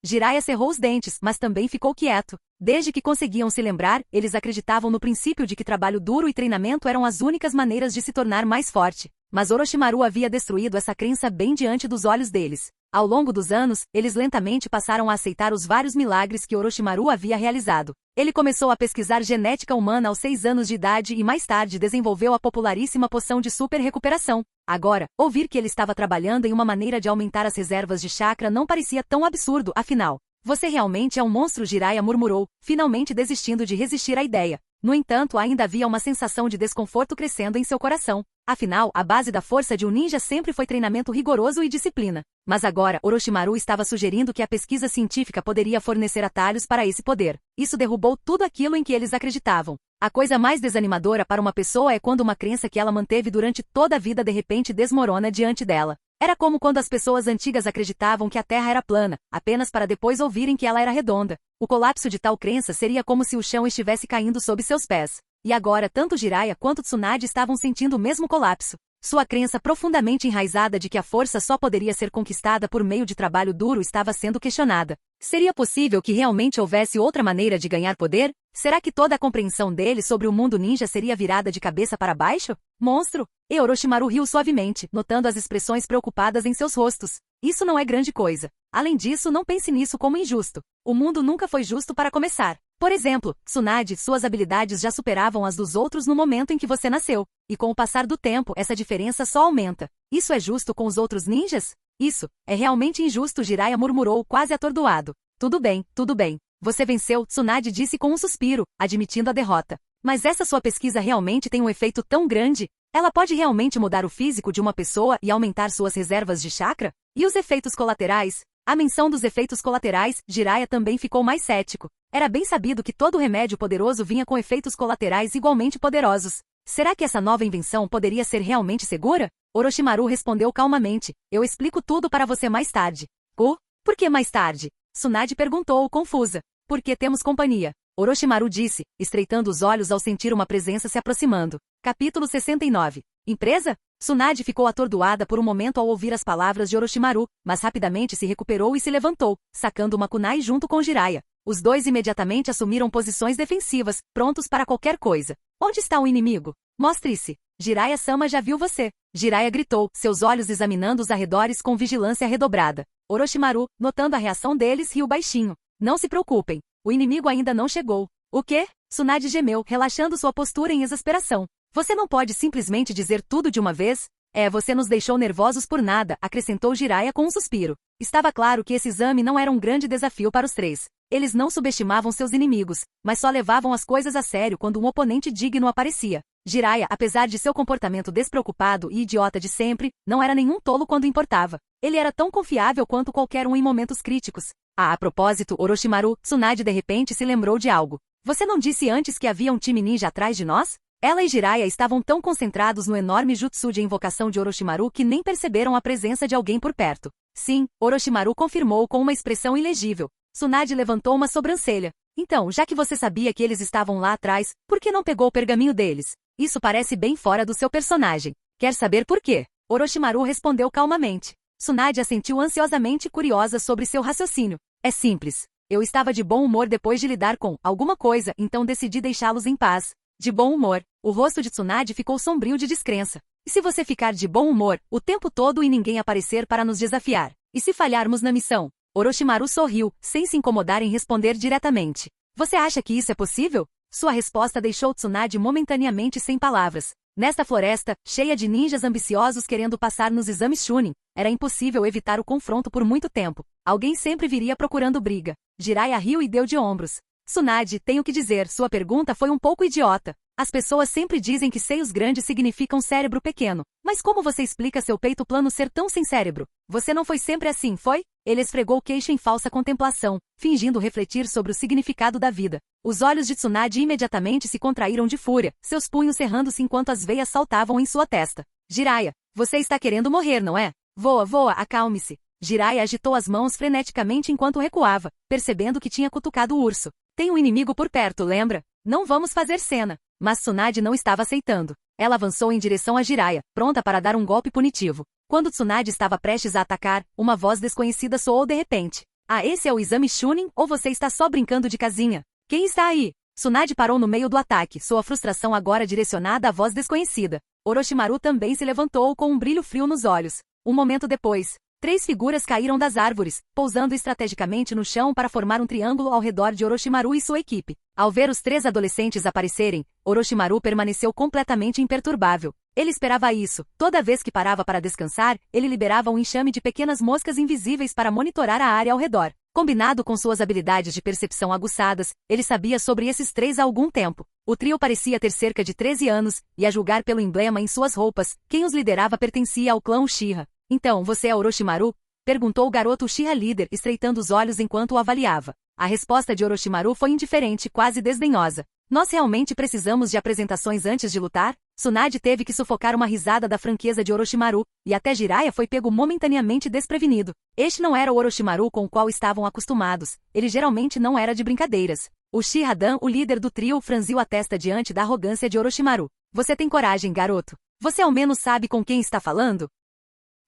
Jiraiya cerrou os dentes, mas também ficou quieto. Desde que conseguiam se lembrar, eles acreditavam no princípio de que trabalho duro e treinamento eram as únicas maneiras de se tornar mais forte. Mas Orochimaru havia destruído essa crença bem diante dos olhos deles. Ao longo dos anos, eles lentamente passaram a aceitar os vários milagres que Orochimaru havia realizado. Ele começou a pesquisar genética humana aos 6 anos de idade e mais tarde desenvolveu a popularíssima poção de super recuperação. Agora, ouvir que ele estava trabalhando em uma maneira de aumentar as reservas de chakra não parecia tão absurdo, afinal. Você realmente é um monstro, Jiraiya murmurou, finalmente desistindo de resistir à ideia. No entanto, ainda havia uma sensação de desconforto crescendo em seu coração. Afinal, a base da força de um ninja sempre foi treinamento rigoroso e disciplina. Mas agora, Orochimaru estava sugerindo que a pesquisa científica poderia fornecer atalhos para esse poder. Isso derrubou tudo aquilo em que eles acreditavam. A coisa mais desanimadora para uma pessoa é quando uma crença que ela manteve durante toda a vida de repente desmorona diante dela. Era como quando as pessoas antigas acreditavam que a Terra era plana, apenas para depois ouvirem que ela era redonda. O colapso de tal crença seria como se o chão estivesse caindo sob seus pés. E agora tanto Jiraiya quanto Tsunade estavam sentindo o mesmo colapso. Sua crença profundamente enraizada de que a força só poderia ser conquistada por meio de trabalho duro estava sendo questionada. Seria possível que realmente houvesse outra maneira de ganhar poder? Será que toda a compreensão dele sobre o mundo ninja seria virada de cabeça para baixo? Monstro! E Orochimaru riu suavemente, notando as expressões preocupadas em seus rostos. Isso não é grande coisa. Além disso, não pense nisso como injusto. O mundo nunca foi justo para começar. Por exemplo, Tsunade, suas habilidades já superavam as dos outros no momento em que você nasceu. E com o passar do tempo, essa diferença só aumenta. Isso é justo com os outros ninjas? Isso, é realmente injusto, Jiraiya murmurou, quase atordoado. Tudo bem, tudo bem. Você venceu, Tsunade disse com um suspiro, admitindo a derrota. Mas essa sua pesquisa realmente tem um efeito tão grande? Ela pode realmente mudar o físico de uma pessoa e aumentar suas reservas de chakra? E os efeitos colaterais? A menção dos efeitos colaterais, Jiraiya também ficou mais cético. Era bem sabido que todo remédio poderoso vinha com efeitos colaterais igualmente poderosos. Será que essa nova invenção poderia ser realmente segura? Orochimaru respondeu calmamente. Eu explico tudo para você mais tarde. Por que mais tarde? Tsunade perguntou, confusa. Porque temos companhia. Orochimaru disse, estreitando os olhos ao sentir uma presença se aproximando. Capítulo 69. Empresa? Tsunade ficou atordoada por um momento ao ouvir as palavras de Orochimaru, mas rapidamente se recuperou e se levantou, sacando uma kunai junto com Jiraiya. Os dois imediatamente assumiram posições defensivas, prontos para qualquer coisa. Onde está o inimigo? Mostre-se. Jiraiya-sama já viu você. Jiraiya gritou, seus olhos examinando os arredores com vigilância redobrada. Orochimaru, notando a reação deles, riu baixinho. Não se preocupem. O inimigo ainda não chegou. O quê? Tsunade gemeu, relaxando sua postura em exasperação. Você não pode simplesmente dizer tudo de uma vez? Você nos deixou nervosos por nada, acrescentou Jiraiya com um suspiro. Estava claro que esse exame não era um grande desafio para os três. Eles não subestimavam seus inimigos, mas só levavam as coisas a sério quando um oponente digno aparecia. Jiraiya, apesar de seu comportamento despreocupado e idiota de sempre, não era nenhum tolo quando importava. Ele era tão confiável quanto qualquer um em momentos críticos. A propósito, Orochimaru, Tsunade de repente se lembrou de algo. Você não disse antes que havia um time ninja atrás de nós? Ela e Jiraiya estavam tão concentrados no enorme jutsu de invocação de Orochimaru que nem perceberam a presença de alguém por perto. Sim, Orochimaru confirmou com uma expressão ilegível. Tsunade levantou uma sobrancelha. Então, já que você sabia que eles estavam lá atrás, por que não pegou o pergaminho deles? Isso parece bem fora do seu personagem. Quer saber por quê? Orochimaru respondeu calmamente. Tsunade assentiu ansiosamente curiosa sobre seu raciocínio. É simples. Eu estava de bom humor depois de lidar com alguma coisa, então decidi deixá-los em paz. De bom humor. O rosto de Tsunade ficou sombrio de descrença. E se você ficar de bom humor o tempo todo e ninguém aparecer para nos desafiar? E se falharmos na missão? Orochimaru sorriu, sem se incomodar em responder diretamente. Você acha que isso é possível? Sua resposta deixou Tsunade momentaneamente sem palavras. Nesta floresta, cheia de ninjas ambiciosos querendo passar nos exames Chunin, era impossível evitar o confronto por muito tempo. Alguém sempre viria procurando briga. Jiraiya riu e deu de ombros. Tsunade, tenho que dizer, sua pergunta foi um pouco idiota. As pessoas sempre dizem que seios grandes significam cérebro pequeno. Mas como você explica seu peito plano ser tão sem cérebro? Você não foi sempre assim, foi? Ele esfregou o queixo em falsa contemplação, fingindo refletir sobre o significado da vida. Os olhos de Tsunade imediatamente se contraíram de fúria, seus punhos cerrando-se enquanto as veias saltavam em sua testa. Jiraiya, você está querendo morrer, não é? Voa, voa, acalme-se. Jiraiya agitou as mãos freneticamente enquanto recuava, percebendo que tinha cutucado o urso. Tem um inimigo por perto, lembra? Não vamos fazer cena. Mas Tsunade não estava aceitando. Ela avançou em direção a Jiraiya, pronta para dar um golpe punitivo. Quando Tsunade estava prestes a atacar, uma voz desconhecida soou de repente. Ah, esse é o exame Chunin ou você está só brincando de casinha? Quem está aí? Tsunade parou no meio do ataque, sua frustração agora direcionada à voz desconhecida. Orochimaru também se levantou com um brilho frio nos olhos. Um momento depois, 3 figuras caíram das árvores, pousando estrategicamente no chão para formar um triângulo ao redor de Orochimaru e sua equipe. Ao ver os 3 adolescentes aparecerem, Orochimaru permaneceu completamente imperturbável. Ele esperava isso. Toda vez que parava para descansar, ele liberava um enxame de pequenas moscas invisíveis para monitorar a área ao redor. Combinado com suas habilidades de percepção aguçadas, ele sabia sobre esses 3 há algum tempo. O trio parecia ter cerca de 13 anos, e a julgar pelo emblema em suas roupas, quem os liderava pertencia ao clã Uchiha. Então, você é Orochimaru? Perguntou o garoto Uchiha líder, estreitando os olhos enquanto o avaliava. A resposta de Orochimaru foi indiferente, quase desdenhosa. Nós realmente precisamos de apresentações antes de lutar? Tsunade teve que sufocar uma risada da franqueza de Orochimaru, e até Jiraiya foi pego momentaneamente desprevenido. Este não era o Orochimaru com o qual estavam acostumados. Ele geralmente não era de brincadeiras. Uchiha Dan, o líder do trio, franziu a testa diante da arrogância de Orochimaru. Você tem coragem, garoto. Você ao menos sabe com quem está falando?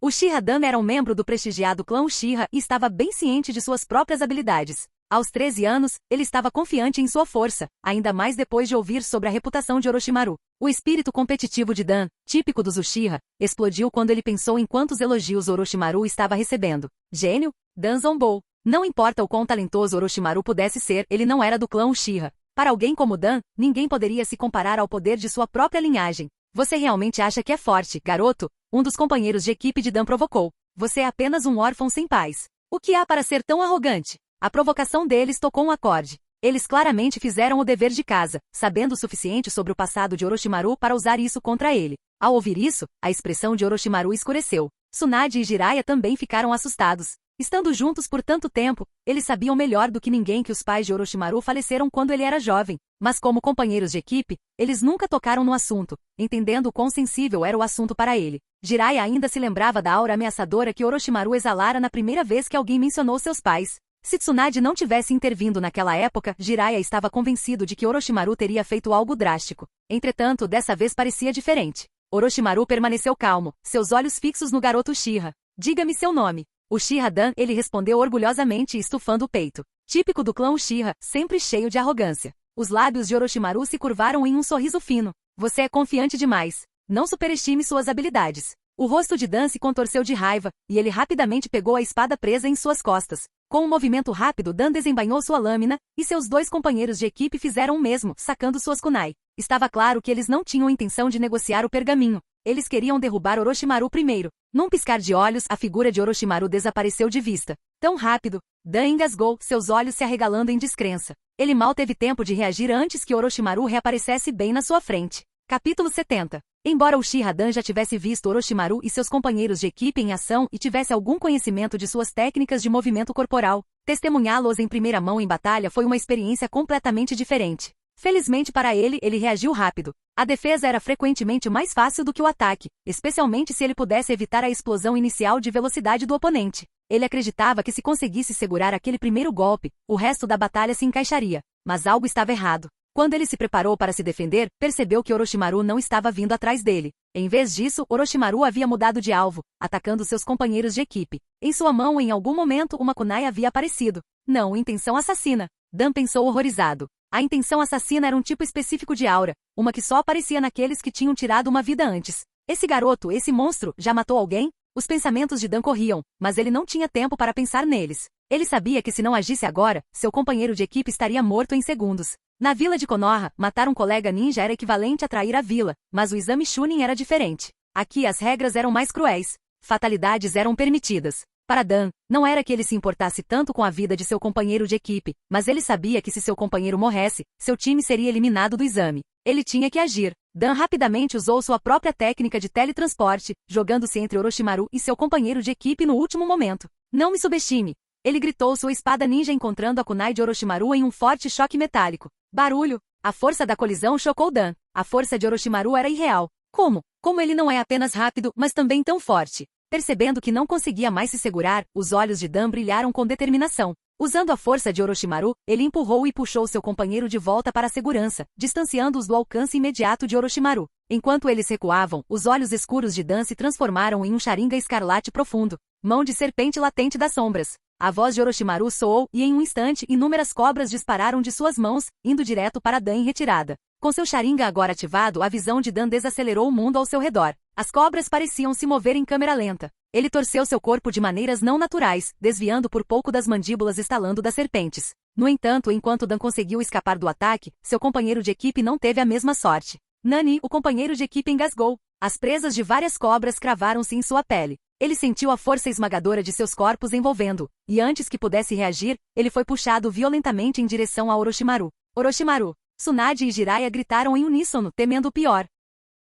Uchiha Dan era um membro do prestigiado clã Uchiha e estava bem ciente de suas próprias habilidades. Aos 13 anos, ele estava confiante em sua força, ainda mais depois de ouvir sobre a reputação de Orochimaru. O espírito competitivo de Dan, típico dos Uchiha, explodiu quando ele pensou em quantos elogios Orochimaru estava recebendo. Gênio? Dan zombou. Não importa o quão talentoso Orochimaru pudesse ser, ele não era do clã Uchiha. Para alguém como Dan, ninguém poderia se comparar ao poder de sua própria linhagem. Você realmente acha que é forte, garoto? Um dos companheiros de equipe de Dan provocou. Você é apenas um órfão sem pais. O que há para ser tão arrogante? A provocação deles tocou um acorde. Eles claramente fizeram o dever de casa, sabendo o suficiente sobre o passado de Orochimaru para usar isso contra ele. Ao ouvir isso, a expressão de Orochimaru escureceu. Tsunade e Jiraiya também ficaram assustados. Estando juntos por tanto tempo, eles sabiam melhor do que ninguém que os pais de Orochimaru faleceram quando ele era jovem. Mas como companheiros de equipe, eles nunca tocaram no assunto, entendendo o quão sensível era o assunto para ele. Jiraiya ainda se lembrava da aura ameaçadora que Orochimaru exalara na primeira vez que alguém mencionou seus pais. Se Tsunade não tivesse intervindo naquela época, Jiraiya estava convencido de que Orochimaru teria feito algo drástico. Entretanto, dessa vez parecia diferente. Orochimaru permaneceu calmo, seus olhos fixos no garoto Uchiha. Diga-me seu nome. Uchiha Dan, ele respondeu orgulhosamente e estufando o peito. Típico do clã Uchiha, sempre cheio de arrogância. Os lábios de Orochimaru se curvaram em um sorriso fino. Você é confiante demais. Não superestime suas habilidades. O rosto de Dan se contorceu de raiva, e ele rapidamente pegou a espada presa em suas costas. Com um movimento rápido, Dan desembainhou sua lâmina, e seus dois companheiros de equipe fizeram o mesmo, sacando suas kunai. Estava claro que eles não tinham intenção de negociar o pergaminho. Eles queriam derrubar Orochimaru primeiro. Num piscar de olhos, a figura de Orochimaru desapareceu de vista. Tão rápido. Dan engasgou, seus olhos se arregalando em descrença. Ele mal teve tempo de reagir antes que Orochimaru reaparecesse bem na sua frente. Capítulo 70. Embora Uchiha Dan já tivesse visto Orochimaru e seus companheiros de equipe em ação e tivesse algum conhecimento de suas técnicas de movimento corporal, testemunhá-los em primeira mão em batalha foi uma experiência completamente diferente. Felizmente para ele, ele reagiu rápido. A defesa era frequentemente mais fácil do que o ataque, especialmente se ele pudesse evitar a explosão inicial de velocidade do oponente. Ele acreditava que se conseguisse segurar aquele primeiro golpe, o resto da batalha se encaixaria. Mas algo estava errado. Quando ele se preparou para se defender, percebeu que Orochimaru não estava vindo atrás dele. Em vez disso, Orochimaru havia mudado de alvo, atacando seus companheiros de equipe. Em sua mão, em algum momento, uma kunai havia aparecido. Não, intenção assassina. Dan pensou horrorizado. A intenção assassina era um tipo específico de aura, uma que só aparecia naqueles que tinham tirado uma vida antes. Esse garoto, esse monstro, já matou alguém? Os pensamentos de Dan corriam, mas ele não tinha tempo para pensar neles. Ele sabia que se não agisse agora, seu companheiro de equipe estaria morto em segundos. Na vila de Konoha, matar um colega ninja era equivalente a trair a vila, mas o exame Chunin era diferente. Aqui as regras eram mais cruéis. Fatalidades eram permitidas. Para Dan, não era que ele se importasse tanto com a vida de seu companheiro de equipe, mas ele sabia que se seu companheiro morresse, seu time seria eliminado do exame. Ele tinha que agir. Dan rapidamente usou sua própria técnica de teletransporte, jogando-se entre Orochimaru e seu companheiro de equipe no último momento. Não me subestime. Ele gritou sua espada ninja encontrando a kunai de Orochimaru em um forte choque metálico. Barulho! A força da colisão chocou Dan. A força de Orochimaru era irreal. Como? Como ele não é apenas rápido, mas também tão forte? Percebendo que não conseguia mais se segurar, os olhos de Dan brilharam com determinação. Usando a força de Orochimaru, ele empurrou e puxou seu companheiro de volta para a segurança, distanciando-os do alcance imediato de Orochimaru. Enquanto eles recuavam, os olhos escuros de Dan se transformaram em um Sharingan escarlate profundo. Mão de serpente latente das sombras. A voz de Orochimaru soou e em um instante inúmeras cobras dispararam de suas mãos, indo direto para Dan em retirada. Com seu Sharingan agora ativado, a visão de Dan desacelerou o mundo ao seu redor. As cobras pareciam se mover em câmera lenta. Ele torceu seu corpo de maneiras não naturais, desviando por pouco das mandíbulas estalando das serpentes. No entanto, enquanto Dan conseguiu escapar do ataque, seu companheiro de equipe não teve a mesma sorte. Nani, o companheiro de equipe engasgou. As presas de várias cobras cravaram-se em sua pele. Ele sentiu a força esmagadora de seus corpos envolvendo, e antes que pudesse reagir, ele foi puxado violentamente em direção a Orochimaru. Orochimaru! Tsunade e Jiraiya gritaram em uníssono, temendo o pior.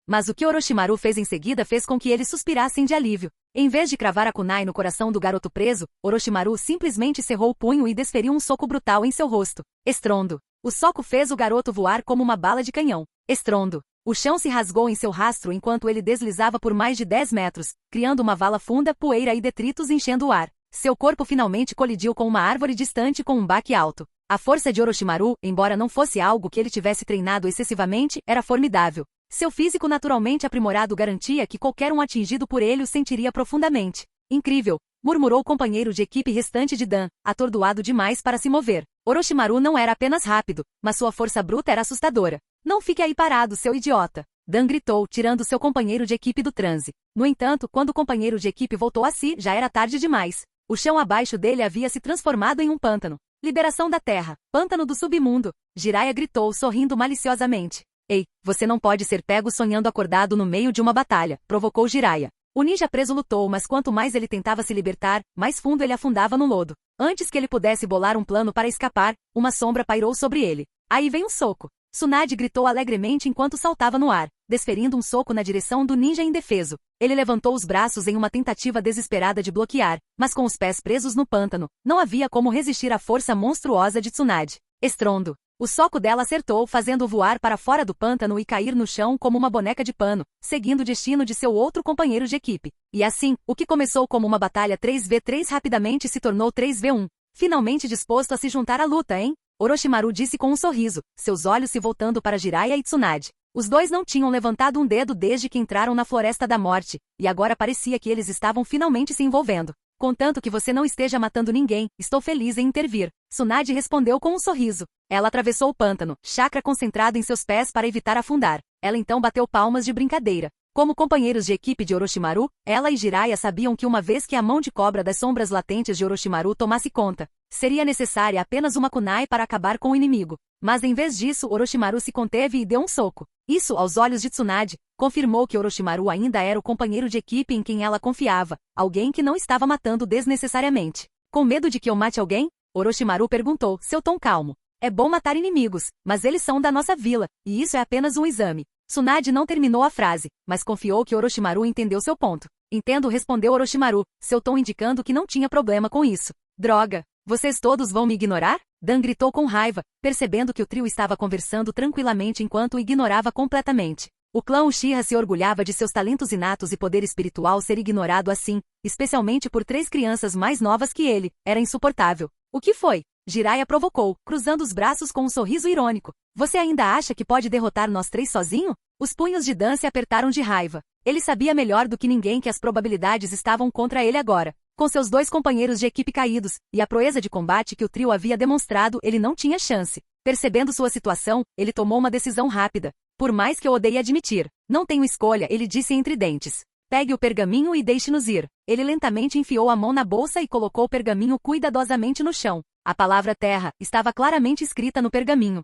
Mas o que Orochimaru fez em seguida fez com que eles suspirassem de alívio. Em vez de cravar a kunai no coração do garoto preso, Orochimaru simplesmente cerrou o punho e desferiu um soco brutal em seu rosto. Estrondo. O soco fez o garoto voar como uma bala de canhão. Estrondo. O chão se rasgou em seu rastro enquanto ele deslizava por mais de 10 metros, criando uma vala funda, poeira e detritos enchendo o ar. Seu corpo finalmente colidiu com uma árvore distante com um baque alto. A força de Orochimaru, embora não fosse algo que ele tivesse treinado excessivamente, era formidável. Seu físico naturalmente aprimorado garantia que qualquer um atingido por ele o sentiria profundamente. Incrível! Murmurou o companheiro de equipe restante de Dan, atordoado demais para se mover. Orochimaru não era apenas rápido, mas sua força bruta era assustadora. Não fique aí parado, seu idiota! Dan gritou, tirando seu companheiro de equipe do transe. No entanto, quando o companheiro de equipe voltou a si, já era tarde demais. O chão abaixo dele havia se transformado em um pântano. Liberação da terra. Pântano do submundo. Jiraiya gritou, sorrindo maliciosamente. Ei, você não pode ser pego sonhando acordado no meio de uma batalha, provocou Jiraiya. O ninja preso lutou, mas quanto mais ele tentava se libertar, mais fundo ele afundava no lodo. Antes que ele pudesse bolar um plano para escapar, uma sombra pairou sobre ele. Aí vem um soco. Tsunade gritou alegremente enquanto saltava no ar, desferindo um soco na direção do ninja indefeso. Ele levantou os braços em uma tentativa desesperada de bloquear, mas com os pés presos no pântano, não havia como resistir à força monstruosa de Tsunade. Estrondo. O soco dela acertou, fazendo-o voar para fora do pântano e cair no chão como uma boneca de pano, seguindo o destino de seu outro companheiro de equipe. E assim, o que começou como uma batalha 3v3 rapidamente se tornou 3v1. Finalmente disposto a se juntar à luta, hein? Orochimaru disse com um sorriso, seus olhos se voltando para Jiraiya e Tsunade. Os dois não tinham levantado um dedo desde que entraram na Floresta da Morte, e agora parecia que eles estavam finalmente se envolvendo. Contanto que você não esteja matando ninguém, estou feliz em intervir. Tsunade respondeu com um sorriso. Ela atravessou o pântano, chakra concentrado em seus pés para evitar afundar. Ela então bateu palmas de brincadeira. Como companheiros de equipe de Orochimaru, ela e Jiraiya sabiam que uma vez que a mão de cobra das sombras latentes de Orochimaru tomasse conta, seria necessária apenas uma kunai para acabar com o inimigo. Mas em vez disso, Orochimaru se conteve e deu um soco. Isso, aos olhos de Tsunade, confirmou que Orochimaru ainda era o companheiro de equipe em quem ela confiava, alguém que não estava matando desnecessariamente. Com medo de que eu mate alguém? Orochimaru perguntou, seu tom calmo. É bom matar inimigos, mas eles são da nossa vila, e isso é apenas um exame. Tsunade não terminou a frase, mas confiou que Orochimaru entendeu seu ponto. Entendo, respondeu Orochimaru, seu tom indicando que não tinha problema com isso. Droga! Vocês todos vão me ignorar? Dan gritou com raiva, percebendo que o trio estava conversando tranquilamente enquanto o ignorava completamente. O clã Uchiha se orgulhava de seus talentos inatos e poder espiritual ser ignorado assim, especialmente por 3 crianças mais novas que ele, era insuportável. O que foi? Jiraiya provocou, cruzando os braços com um sorriso irônico. Você ainda acha que pode derrotar nós 3 sozinho? Os punhos de Dan se apertaram de raiva. Ele sabia melhor do que ninguém que as probabilidades estavam contra ele agora. Com seus 2 companheiros de equipe caídos, e a proeza de combate que o trio havia demonstrado, ele não tinha chance. Percebendo sua situação, ele tomou uma decisão rápida. Por mais que eu odeie admitir, não tenho escolha, ele disse entre dentes. Pegue o pergaminho e deixe-nos ir. Ele lentamente enfiou a mão na bolsa e colocou o pergaminho cuidadosamente no chão. A palavra terra estava claramente escrita no pergaminho.